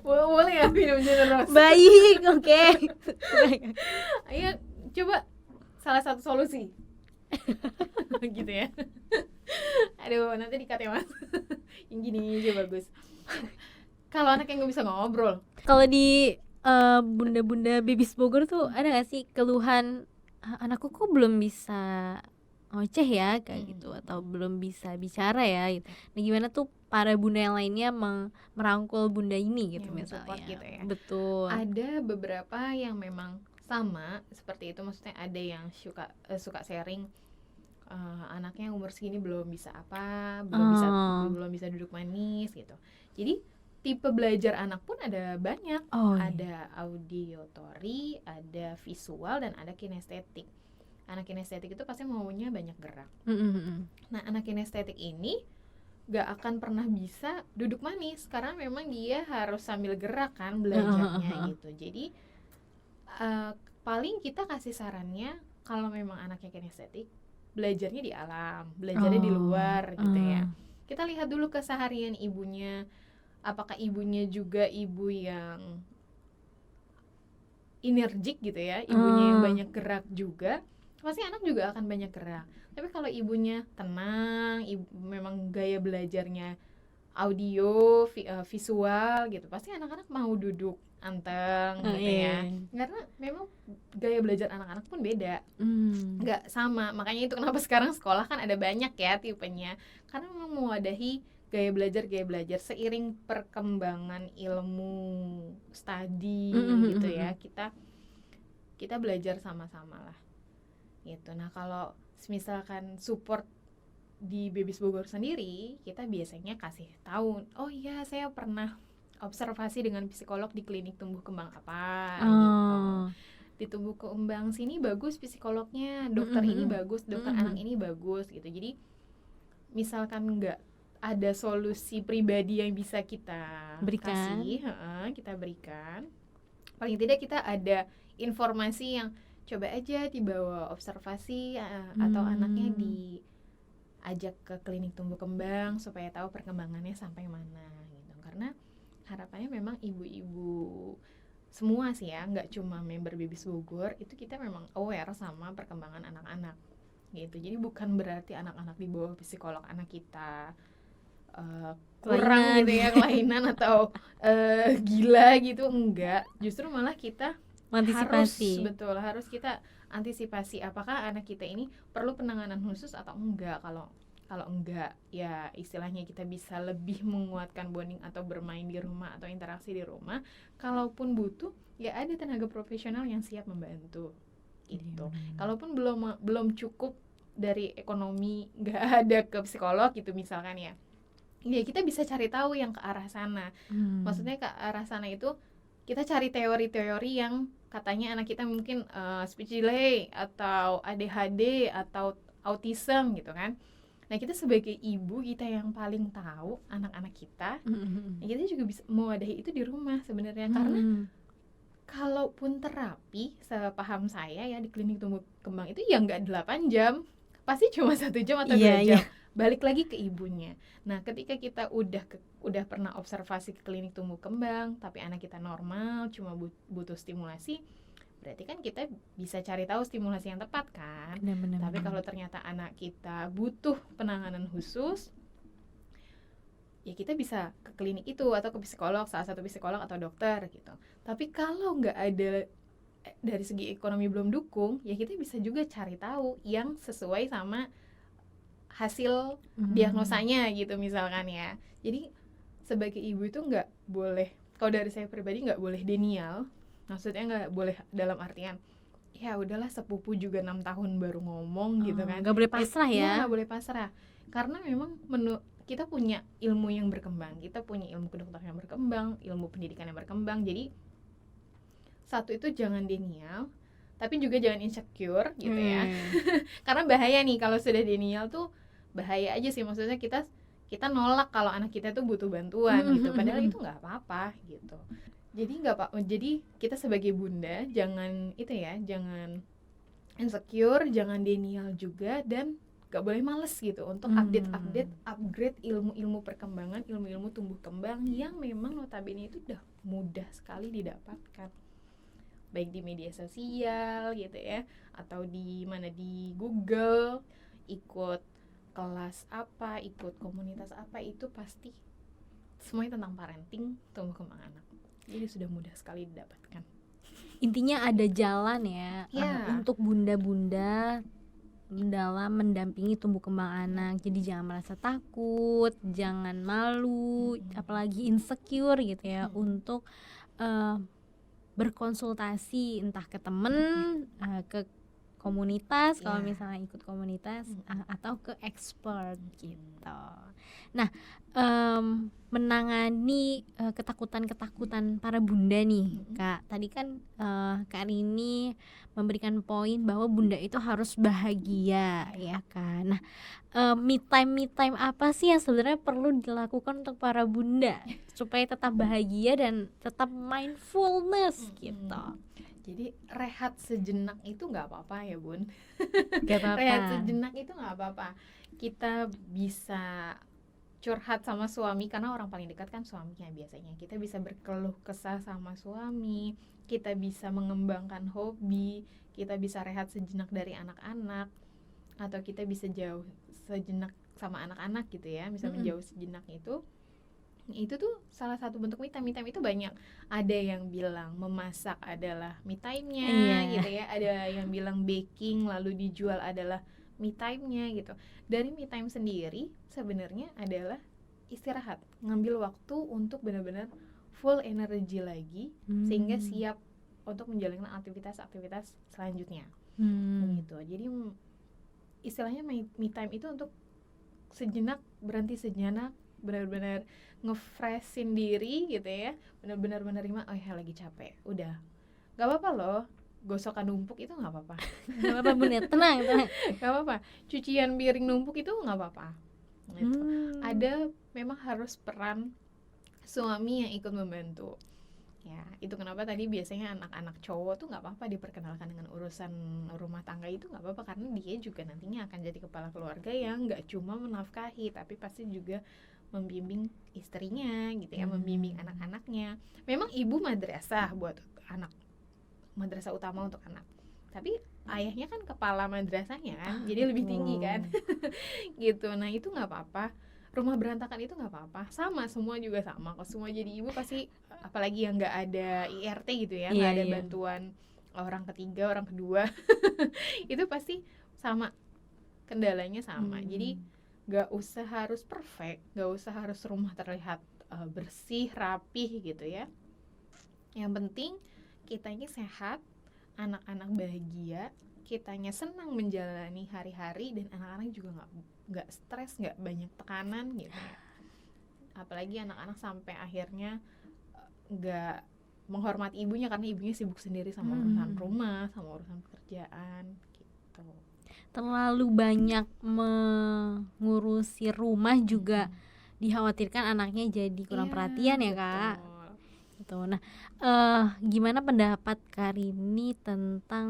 Boleh ya minum generos? Baik, oke. Ayo coba salah satu solusi. Gitu ya. Aduh nanti di-cut ya Mas. Yang gini aja bagus. Kalau anak yang nggak bisa ngobrol, kalau di bunda-bunda Babies Bogor tuh ada nggak sih keluhan, anakku kok belum bisa ngoceh ya kayak gitu, atau belum bisa bicara ya gitu. Nah gimana tuh para bunda yang lainnya merangkul bunda ini gitu, yang misalnya gitu ya. Betul. Ada beberapa yang memang sama seperti itu, maksudnya ada yang suka sharing anaknya umur segini belum bisa apa, belum bisa duduk manis gitu. Jadi tipe belajar anak pun ada banyak, ada audiotori, ada visual, dan ada kinestetik. Anak kinestetik itu pasti maunya banyak gerak. Nah, anak kinestetik ini gak akan pernah bisa duduk manis karena memang dia harus sambil gerak kan belajarnya gitu. Jadi paling kita kasih sarannya kalau memang anaknya kinestetik, belajarnya di alam, belajarnya di luar gitu ya. Kita lihat dulu keseharian ibunya, apakah ibunya juga ibu yang energik gitu ya, ibunya yang banyak gerak juga, pasti anak juga akan banyak gerak. Tapi kalau ibunya tenang, memang gaya belajarnya audio, visual gitu, pasti anak-anak mau duduk anteng gitu ya. Karena memang gaya belajar anak-anak pun beda, nggak sama. Makanya itu kenapa sekarang sekolah kan ada banyak ya tipenya, karena memang mewadahi gaya belajar seiring perkembangan ilmu studi gitu ya. Kita belajar sama-sama lah gitu. Nah, kalau misalkan support di Babies Bogor sendiri, kita biasanya kasih tahu, oh iya saya pernah observasi dengan psikolog di klinik tumbuh kembang apa gitu. Di tumbuh kembang sini bagus psikolognya, dokter ini bagus, dokter anak ini bagus gitu. Jadi misalkan nggak ada solusi pribadi yang bisa kita kasih, kita berikan, paling tidak kita ada informasi yang coba aja dibawa observasi atau anaknya diajak ke klinik tumbuh kembang supaya tahu perkembangannya sampai mana gitu. Karena harapannya memang ibu-ibu semua sih ya, nggak cuma member Babies Bogor, itu kita memang aware sama perkembangan anak-anak gitu. Jadi bukan berarti anak-anak di bawah psikolog anak kita kurang gitu ya, kelainan atau gila gitu, enggak. Justru malah kita harus kita antisipasi apakah anak kita ini perlu penanganan khusus atau enggak. Kalau enggak, ya istilahnya kita bisa lebih menguatkan bonding atau bermain di rumah atau interaksi di rumah. Kalaupun butuh, ya ada tenaga profesional yang siap membantu gitu. Kalaupun belum cukup dari ekonomi, nggak ada ke psikolog gitu misalkan ya kita bisa cari tahu yang ke arah sana. Maksudnya ke arah sana itu kita cari teori-teori yang katanya anak kita mungkin speech delay atau ADHD atau autism gitu kan. Nah, kita sebagai ibu, kita yang paling tahu anak-anak kita, kita juga bisa mewadahi itu di rumah sebenarnya. Karena kalaupun terapi, sepaham saya ya di klinik tumbuh kembang itu ya nggak 8 jam, pasti cuma 1 jam atau 2 jam. Balik lagi ke ibunya. Nah, ketika kita udah pernah observasi ke klinik tumbuh kembang, tapi anak kita normal, cuma butuh stimulasi, berarti kan kita bisa cari tahu stimulasi yang tepat kan. Tapi kalau ternyata anak kita butuh penanganan khusus, ya kita bisa ke klinik itu atau ke psikolog, salah satu psikolog atau dokter gitu. Tapi kalau nggak ada, dari segi ekonomi belum dukung, ya kita bisa juga cari tahu yang sesuai sama hasil diagnosanya gitu misalkan ya. Jadi sebagai ibu itu nggak boleh, kalau dari saya pribadi nggak boleh denial. Maksudnya nggak boleh dalam artian ya udahlah sepupu juga 6 tahun baru ngomong gitu kan. Nggak boleh pasrah ya. Nggak boleh pasrah. Karena memang kita punya ilmu yang berkembang, kita punya ilmu kedokteran yang berkembang, ilmu pendidikan yang berkembang. Jadi satu itu jangan denial, tapi juga jangan insecure gitu ya. Karena bahaya nih kalau sudah denial tuh, bahaya aja sih. Maksudnya kita nolak kalau anak kita tuh butuh bantuan gitu, padahal itu nggak apa-apa gitu. Jadi kita sebagai bunda jangan jangan insecure, jangan denial juga, dan nggak boleh males gitu untuk upgrade ilmu perkembangan, ilmu tumbuh kembang yang memang notabene itu udah mudah sekali didapatkan, baik di media sosial gitu ya, atau di Google, ikut kelas apa, ikut komunitas apa, itu pasti semuanya tentang parenting, tumbuh kembang anak. Jadi sudah mudah sekali didapatkan. Intinya ada jalan ya, untuk bunda-bunda dalam mendampingi tumbuh kembang anak. Jadi jangan merasa takut, jangan malu, apalagi insecure gitu ya, untuk berkonsultasi entah ke temen, ke komunitas kalau Iya. misalnya ikut komunitas, atau ke expert gitu. Nah, menangani ketakutan-ketakutan para bunda nih, Kak. Tadi kan Kak Rini memberikan poin bahwa bunda itu harus bahagia, ya kan. Nah, me time apa sih yang sebenarnya perlu dilakukan untuk para bunda supaya tetap bahagia dan tetap mindfulness gitu? Jadi rehat sejenak itu nggak apa-apa ya Bun. Gak Rehat apa-apa. sejenak itu nggak apa-apa. Kita bisa curhat sama suami karena orang paling dekat kan suaminya biasanya. Kita bisa berkeluh kesah sama suami, kita bisa mengembangkan hobi, kita bisa rehat sejenak dari anak-anak, atau kita bisa jauh sejenak sama anak-anak gitu ya, bisa menjauh sejenak itu tuh salah satu bentuk me time. Me time itu banyak, ada yang bilang memasak adalah me time-nya, Iya. gitu ya, ada yang bilang baking lalu dijual adalah me time-nya gitu. Dari me time sendiri sebenarnya adalah istirahat, ngambil waktu untuk benar-benar full energi lagi sehingga siap untuk menjalankan aktivitas-aktivitas selanjutnya gitu. Jadi istilahnya me time itu untuk sejenak, berhenti sejenak, benar-benar ngefreshin diri gitu ya, benar-benar menerima oh ya lagi capek, udah gak apa-apa loh gosokan numpuk itu gak apa-apa. Gak apa-apa Bunda, tenang. Gak apa-apa, cucian piring numpuk itu gak apa-apa gitu. Ada memang harus peran suami yang ikut membantu ya, itu kenapa tadi biasanya anak-anak cowok tuh nggak apa-apa diperkenalkan dengan urusan rumah tangga, itu nggak apa-apa karena dia juga nantinya akan jadi kepala keluarga yang nggak cuma menafkahi tapi pasti juga membimbing istrinya gitu ya, membimbing anak-anaknya. Memang ibu madrasah buat anak, madrasah utama untuk anak, tapi ayahnya kan kepala madrasahnya kan, jadi lebih tinggi kan gitu. Nah itu nggak apa-apa, rumah berantakan itu nggak apa-apa, sama semua juga sama. Kalau semua jadi ibu pasti, apalagi yang nggak ada IRT gitu ya, nggak ada bantuan orang ketiga, orang kedua itu pasti sama, kendalanya sama. Jadi nggak usah harus perfect, nggak usah harus rumah terlihat bersih, rapih gitu ya. Yang penting kitanya sehat, anak-anak bahagia, kitanya senang menjalani hari-hari, dan anak-anak juga nggak stres, nggak banyak tekanan gitu ya. Apalagi anak-anak sampai akhirnya nggak menghormati ibunya karena ibunya sibuk sendiri sama urusan rumah, sama urusan pekerjaan gitu. Terlalu banyak mengurusi rumah juga dikhawatirkan anaknya jadi kurang perhatian ya Kak. Gitu. Nah, gimana pendapat Kak Rini tentang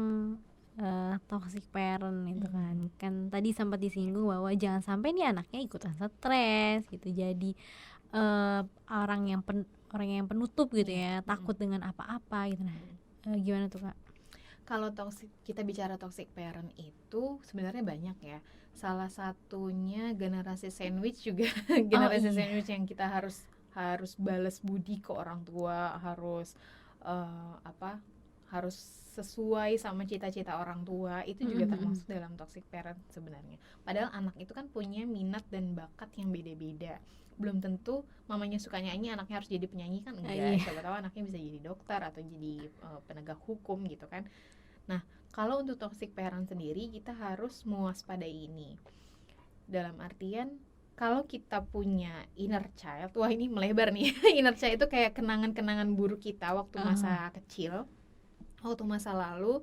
toxic parent itu kan? Kan tadi sempat disinggung bahwa jangan sampai nih anaknya ikutan stres gitu, jadi orang yang penutup gitu ya, takut dengan apa-apa gitu. Nah, gimana tuh Kak? Kalau kita bicara toxic parent itu sebenarnya banyak ya. Salah satunya generasi sandwich juga. Generasi sandwich yang kita harus balas budi ke orang tua, harus harus sesuai sama cita-cita orang tua, itu juga termasuk dalam toxic parent sebenarnya. Padahal anak itu kan punya minat dan bakat yang beda-beda. Belum tentu mamanya suka nyanyi, anaknya harus jadi penyanyi kan enggak. Siapa tahu anaknya bisa jadi dokter atau jadi penegak hukum gitu kan. Nah, kalau untuk toxic parent sendiri kita harus mewaspadai ini. Dalam artian kalau kita punya inner child, wah ini melebar nih. Inner child itu kayak kenangan-kenangan buruk kita waktu masa kecil, waktu masa lalu.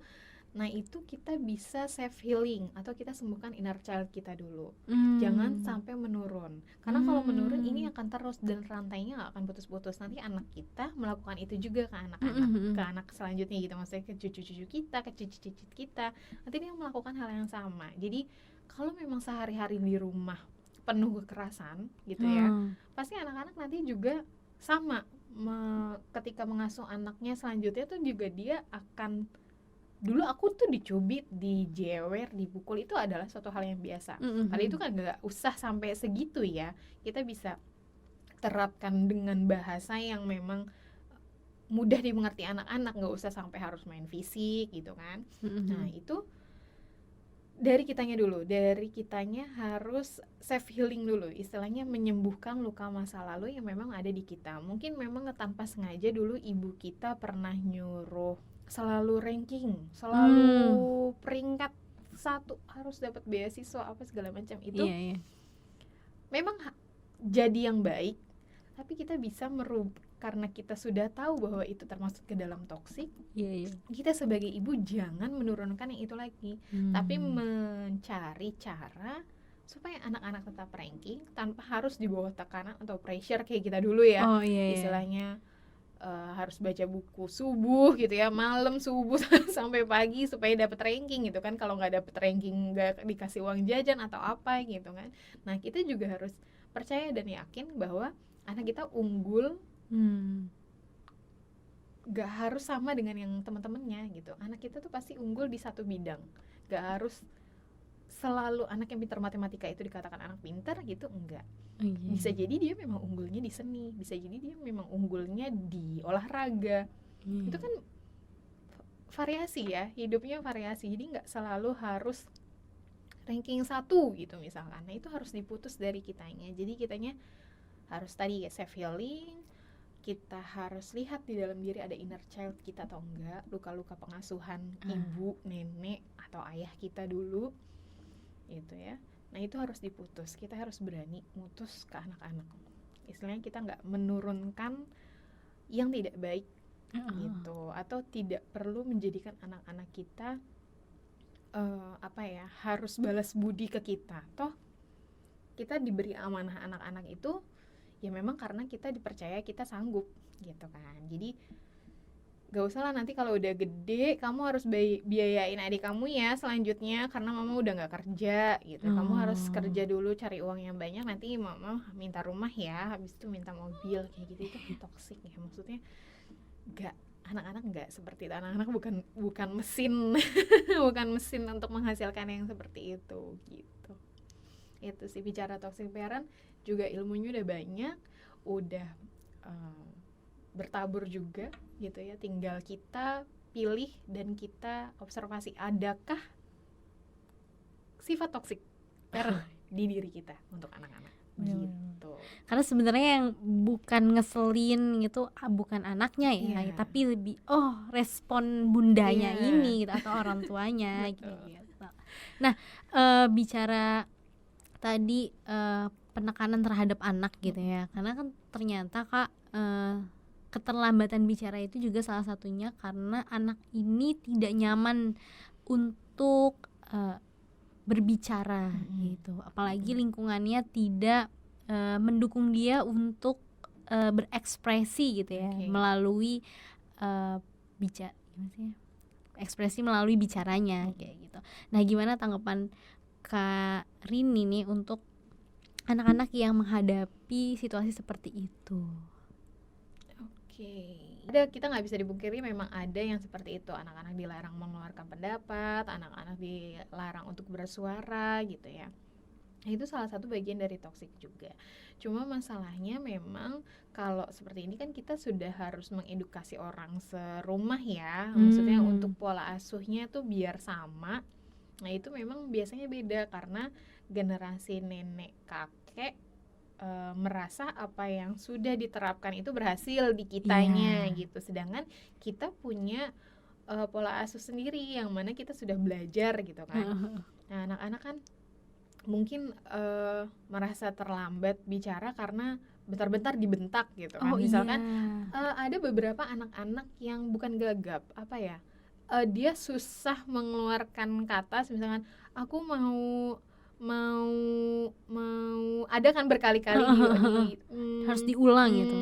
Nah itu kita bisa self healing atau kita sembuhkan inner child kita dulu. Jangan sampai menurun, karena kalau menurun ini akan terus dan rantainya gak akan putus-putus. Nanti anak kita melakukan itu juga ke anak-anak, ke anak selanjutnya gitu, maksudnya ke cucu-cucu kita, ke cicit-cicit kita, nanti dia melakukan hal yang sama. Jadi kalau memang sehari-hari di rumah penuh kekerasan gitu ya, pasti anak-anak nanti juga sama, ketika mengasuh anaknya selanjutnya tuh juga dia akan, dulu aku tuh dicubit, dijewer, dipukul, itu adalah suatu hal yang biasa. Padahal itu kan nggak usah sampai segitu ya. Kita bisa terapkan dengan bahasa yang memang mudah dimengerti anak-anak, nggak usah sampai harus main fisik gitu kan. Nah itu dari kitanya harus self healing dulu, istilahnya menyembuhkan luka masa lalu yang memang ada di kita. Mungkin memang tanpa sengaja dulu ibu kita pernah nyuruh selalu ranking, selalu peringkat satu, harus dapat beasiswa apa segala macam itu. Iya. Memang jadi yang baik, tapi kita bisa merubah karena kita sudah tahu bahwa itu termasuk ke dalam toksik. Iya. Kita sebagai ibu jangan menurunkan yang itu lagi, tapi mencari cara supaya anak-anak tetap ranking tanpa harus di bawah tekanan atau pressure kayak kita dulu ya. Istilahnya harus baca buku subuh gitu ya, malam subuh sampai pagi supaya dapat ranking gitu kan. Kalau nggak dapat ranking nggak dikasih uang jajan atau apa gitu kan. Nah, kita juga harus percaya dan yakin bahwa anak kita unggul. Gak harus sama dengan yang teman-temannya gitu. Anak kita tuh pasti unggul di satu bidang. Gak harus selalu anak yang pintar matematika itu dikatakan anak pintar gitu, enggak. Bisa jadi dia memang unggulnya di seni, bisa jadi dia memang unggulnya di olahraga. Itu kan variasi ya, hidupnya variasi. Jadi gak selalu harus ranking 1 gitu misalkan. Nah, itu harus diputus dari kitanya. Jadi kitanya harus tadi ya self healing. Kita harus lihat di dalam diri ada inner child kita atau enggak, luka-luka pengasuhan ibu, nenek, atau ayah kita dulu gitu ya. Nah, itu harus diputus. Kita harus berani mutus ke anak-anak. Istilahnya kita nggak menurunkan yang tidak baik gitu, atau tidak perlu menjadikan anak-anak kita harus balas budi ke kita. Toh kita diberi amanah anak-anak itu ya memang karena kita dipercaya kita sanggup gitu kan. Jadi gak usah lah nanti kalau udah gede kamu harus biayain adik kamu ya selanjutnya karena mama udah gak kerja gitu. Kamu harus kerja dulu cari uang yang banyak, nanti mama minta rumah ya, habis itu minta mobil kayak gitu. Itu toksik ya, maksudnya anak-anak gak seperti itu. Anak-anak bukan mesin bukan mesin untuk menghasilkan yang seperti itu gitu. Itu sih, bicara toxic parent juga ilmunya udah banyak, udah bertabur juga gitu ya. Tinggal kita pilih dan kita observasi adakah sifat toxic parent di diri kita untuk anak-anak gitu. Karena sebenarnya yang bukan ngeselin gitu bukan anaknya ya, tapi lebih respon bundanya ini gitu, atau orang tuanya gitu. Nah, bicara tadi penekanan terhadap anak gitu ya, karena kan ternyata Kak keterlambatan bicara itu juga salah satunya karena anak ini tidak nyaman untuk berbicara gitu, apalagi lingkungannya tidak mendukung dia untuk berekspresi gitu ya, melalui ekspresi melalui bicaranya kayak gitu. Nah, gimana tanggapan Kak Rini nih untuk anak-anak yang menghadapi situasi seperti itu? Kita nggak bisa dipungkiri memang ada yang seperti itu. Anak-anak dilarang mengeluarkan pendapat, anak-anak dilarang untuk bersuara gitu ya. Nah, itu salah satu bagian dari toksik juga. Cuma masalahnya memang kalau seperti ini kan kita sudah harus mengedukasi orang serumah ya. Maksudnya untuk pola asuhnya tuh biar sama. Nah, itu memang biasanya beda karena generasi nenek kakek merasa apa yang sudah diterapkan itu berhasil di kitanya gitu. Sedangkan kita punya pola asuh sendiri yang mana kita sudah belajar gitu kan. Nah, anak-anak kan mungkin merasa terlambat bicara karena bentar-bentar dibentak gitu kan. Misalkan ada beberapa anak-anak yang bukan gagap, dia susah mengeluarkan kata, misalkan aku mau ada kan berkali-kali harus diulang gitu.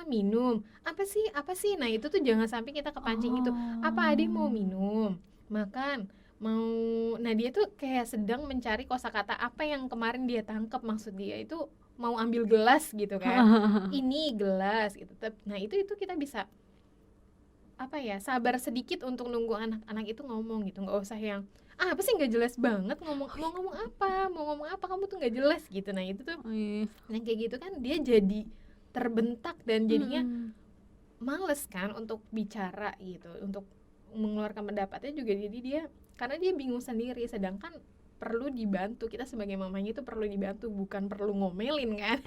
Minum apa sih, nah itu tuh jangan sampai kita kepancing itu. Adik mau minum, makan, mau, nah dia tuh kayak sedang mencari kosakata apa yang kemarin dia tangkap, maksud dia itu mau ambil gelas gitu kan. Ini gelas gitu. Nah, itu kita bisa sabar sedikit untuk nunggu anak-anak itu ngomong gitu. Nggak usah yang apa sih nggak jelas banget mau ngomong apa kamu tuh nggak jelas gitu. Nah, itu tuh yang kayak gitu kan dia jadi terbentak dan jadinya males kan untuk bicara gitu, untuk mengeluarkan pendapatnya juga. Jadi dia karena dia bingung sendiri, sedangkan perlu dibantu, kita sebagai mamanya itu perlu dibantu, bukan perlu ngomelin kan.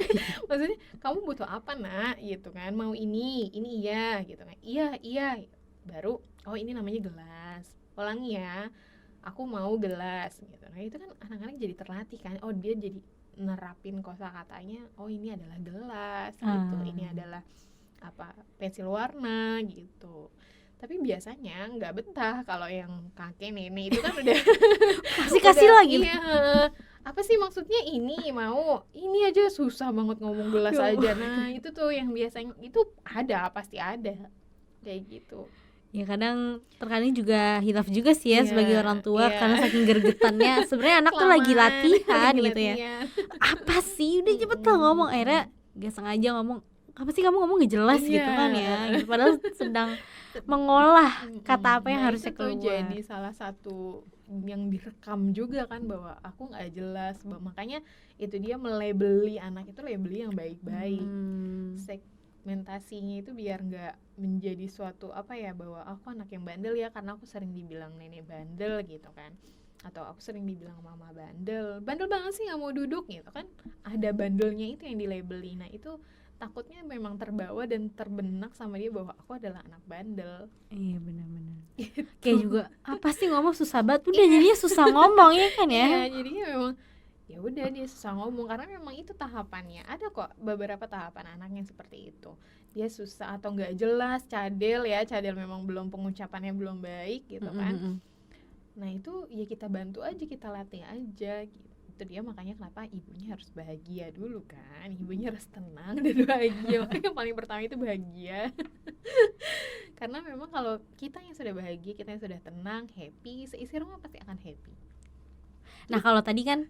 Maksudnya kamu butuh apa nak gitu kan, mau ini iya gitu kan, iya baru oh ini namanya gelas, ulangi ya, aku mau gelas gitu. Nah itu kan anak-anak jadi terlatih kan, oh dia jadi nerapin kosakatanya, oh ini adalah gelas gitu, ini adalah apa pensil warna gitu. Tapi biasanya nggak betah kalau yang kakek nenek itu kan udah kasih lagi. Iya, apa sih maksudnya ini mau ini aja susah banget ngomong gelas aja. Nah itu tuh yang biasanya itu pasti ada kayak gitu. Ya terkadang juga hilaf juga sih ya sebagai orang tua karena saking gergetannya sebenarnya anak tuh lagi latihan gitu ya. Apa sih udah cepet lah ngomong, akhirnya gak sengaja ngomong apa sih kamu ngomong gak jelas gitu kan ya gitu. Padahal sedang mengolah kata apa yang harusnya keluar. Itu jadi salah satu yang direkam juga kan bahwa aku nggak jelas, makanya itu dia melabeli anak itu labeli yang baik-baik. Segmentasinya itu biar nggak menjadi suatu apa ya bahwa aku anak yang bandel ya karena aku sering dibilang nenek bandel gitu kan, atau aku sering dibilang mama bandel banget sih nggak mau duduk gitu kan, ada bandelnya itu yang dilabeli. Nah itu takutnya memang terbawa dan terbenak sama dia bahwa aku adalah anak bandel. Iya benar-benar. Gitu. Kayak juga apa sih ngomong susah banget, udah jadinya susah ngomong ya kan ya. Iya jadinya memang ya udah dia susah ngomong karena memang itu tahapannya. Ada kok beberapa tahapan anak yang seperti itu, dia susah atau nggak jelas, cadel memang belum pengucapannya belum baik gitu kan. Nah itu ya kita bantu aja, kita latih aja gitu. Itu dia makanya kenapa ibunya harus bahagia dulu kan, ibunya harus tenang dan bahagia. Yang paling pertama itu bahagia. Karena memang kalau kita yang sudah bahagia, kita yang sudah tenang, happy, seisi rumah pasti akan happy. Nah kalau tadi kan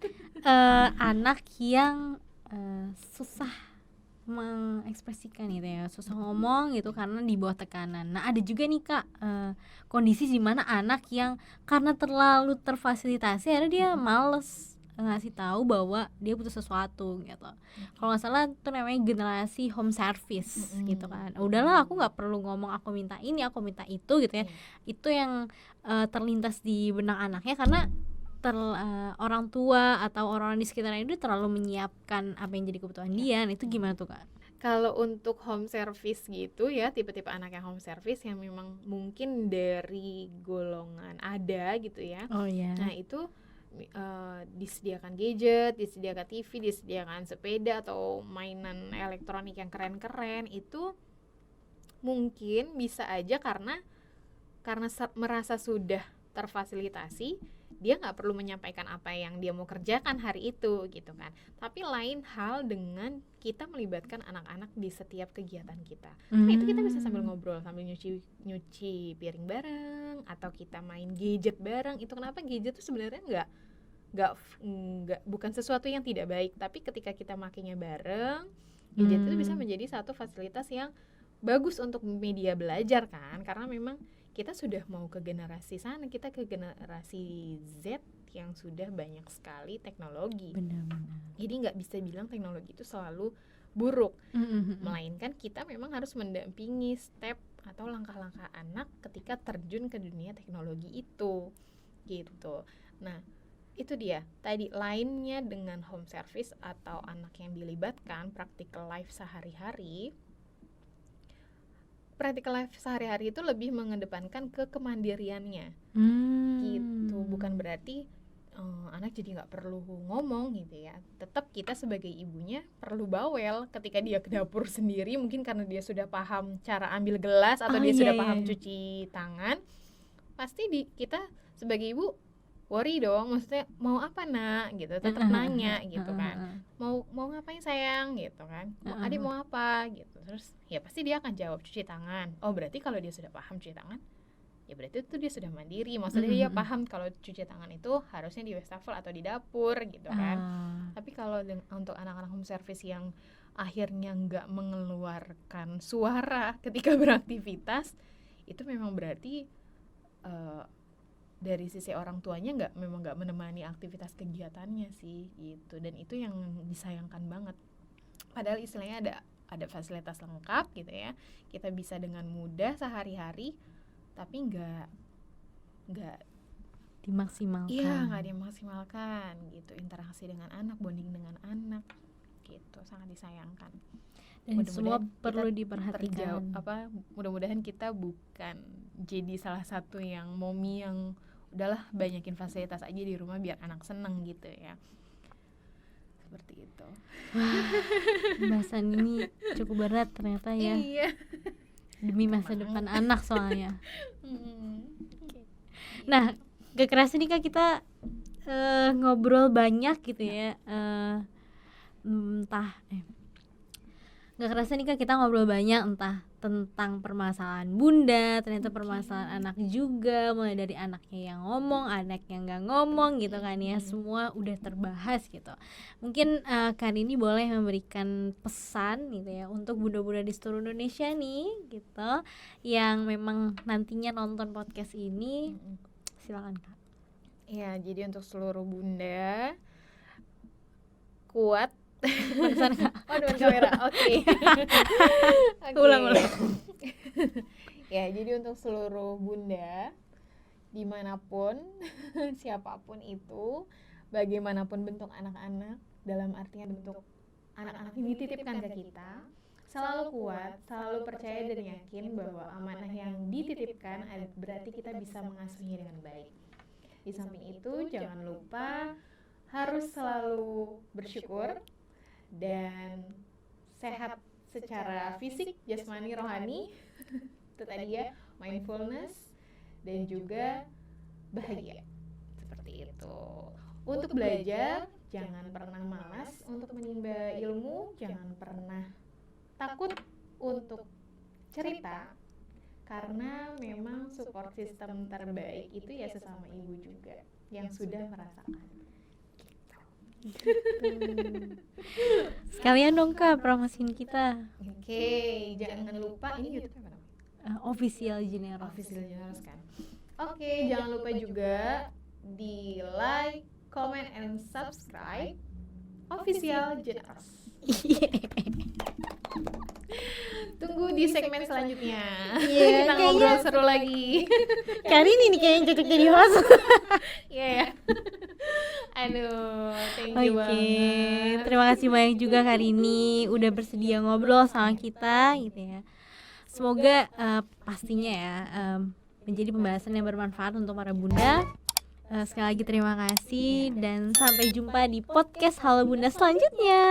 anak yang susah mengekspresikan gitu ya, susah ngomong gitu karena di bawah tekanan. Nah ada juga nih Kak kondisi di mana anak yang karena terlalu terfasilitasi akhirnya dia males ngasih tahu bahwa dia butuh sesuatu gitu. Kalau nggak salah itu namanya generasi home service gitu kan. Udahlah aku nggak perlu ngomong aku minta ini, aku minta itu gitu ya. Itu yang terlintas di benak anaknya karena orang tua atau orang di sekitarnya itu terlalu menyiapkan apa yang jadi kebutuhan dia. Nah, itu gimana tuh Kak? Kalau untuk home service gitu ya, tipe-tipe anak yang home service yang memang mungkin dari golongan ada gitu ya. Oh iya. Nah itu disediakan gadget, disediakan TV, disediakan sepeda atau mainan elektronik yang keren-keren, itu mungkin bisa aja karena merasa sudah terfasilitasi, dia nggak perlu menyampaikan apa yang dia mau kerjakan hari itu gitu kan. Tapi lain hal dengan kita melibatkan anak-anak di setiap kegiatan kita. Nah itu kita bisa sambil ngobrol, sambil nyuci piring bareng, atau kita main gadget bareng. Itu kenapa gadget tuh sebenarnya bukan sesuatu yang tidak baik, tapi ketika kita makainya bareng, gadget itu bisa menjadi satu fasilitas yang bagus untuk media belajar kan, karena memang kita sudah mau ke generasi sana, kita ke generasi Z yang sudah banyak sekali teknologi. Benar-benar. Jadi nggak bisa bilang teknologi itu selalu buruk, melainkan kita memang harus mendampingi step atau langkah-langkah anak ketika terjun ke dunia teknologi itu gitu. Nah itu dia tadi lainnya dengan home service atau anak yang dilibatkan practical life sehari-hari. Practical life sehari-hari itu lebih mengedepankan ke kemandiriannya gitu, bukan berarti anak jadi nggak perlu ngomong gitu ya. Tetap kita sebagai ibunya perlu bawel ketika dia ke dapur sendiri, mungkin karena dia sudah paham cara ambil gelas atau dia sudah paham cuci tangan, pasti kita sebagai ibu worry dong, maksudnya mau apa nak gitu, tetap nanya gitu kan, mau ngapain sayang gitu kan, adik mau apa gitu, terus ya pasti dia akan jawab cuci tangan. Oh berarti kalau dia sudah paham cuci tangan, ya berarti itu dia sudah mandiri, maksudnya dia paham kalau cuci tangan itu harusnya di wastafel atau di dapur gitu kan. Tapi kalau untuk anak-anak home service yang akhirnya nggak mengeluarkan suara ketika beraktivitas, itu memang berarti dari sisi orang tuanya memang nggak menemani aktivitas kegiatannya sih gitu, dan itu yang disayangkan banget. Padahal istilahnya ada fasilitas lengkap gitu ya, kita bisa dengan mudah sehari-hari, tapi nggak dimaksimalkan. Iya, nggak dimaksimalkan gitu, interaksi dengan anak, bonding dengan anak gitu, sangat disayangkan. Dan semua Mudah-mudahan perlu kita diperhatikan. mudah-mudahan kita bukan jadi salah satu yang momi yang udahlah banyakin fasilitas aja di rumah biar anak seneng gitu ya, seperti itu. Pembahasan ini cukup berat ternyata ya, Iya. demi masa depan anak soalnya. Oke. Nah, gak kerasa nih Kak kita ngobrol banyak gitu ya, gak kerasa nih Kak kita ngobrol banyak entah tentang permasalahan bunda, ternyata permasalahan anak juga, mulai dari anaknya yang ngomong, anak yang gak ngomong gitu kan ya, semua udah terbahas gitu. Mungkin Kak ini boleh memberikan pesan gitu ya untuk bunda-bunda di seluruh Indonesia nih gitu, yang memang nantinya nonton podcast ini. Silakan Kak. Ya, jadi untuk seluruh bunda, kuat. Pesan Kak. Oh, depan kamera. Oke. Ulang. Ya, jadi untuk seluruh bunda dimanapun, siapapun itu, bagaimanapun bentuk anak-anak, dalam artian bentuk anak-anak yang dititipkan ke kita, selalu kuat, selalu percaya dan yakin bahwa amanah yang dititipkan berarti kita bisa mengasuhnya dengan baik. Di samping itu, jangan lupa harus selalu bersyukur dan sehat secara fisik, jasmani, rohani. Itu tadi ya, mindfulness dan juga bahagia. Seperti itu. Untuk belajar, jangan pernah malas untuk menimba ilmu, jangan pernah takut untuk cerita, karena memang support system terbaik itu ya sesama ibu juga yang sudah merasakan. Sekalian dong Kak promosiin kita. Oke, jangan lupa ini YouTube apa namanya? Official Generos. Official Generos kan. Oke, jangan lupa juga di like, comment, and subscribe Official Generos. Tunggu di segmen selanjutnya. Iya, kita ngobrol seru lagi. Kali ini nih kayaknya cocok jadi host. Iya ya. Aduh, thank you Oke, banget. terima kasih banyak juga Kak Rini udah bersedia ngobrol sama kita gitu ya. Semoga pastinya ya menjadi pembahasan yang bermanfaat untuk para bunda. Sekali lagi terima kasih dan sampai jumpa di podcast Halo Bunda selanjutnya.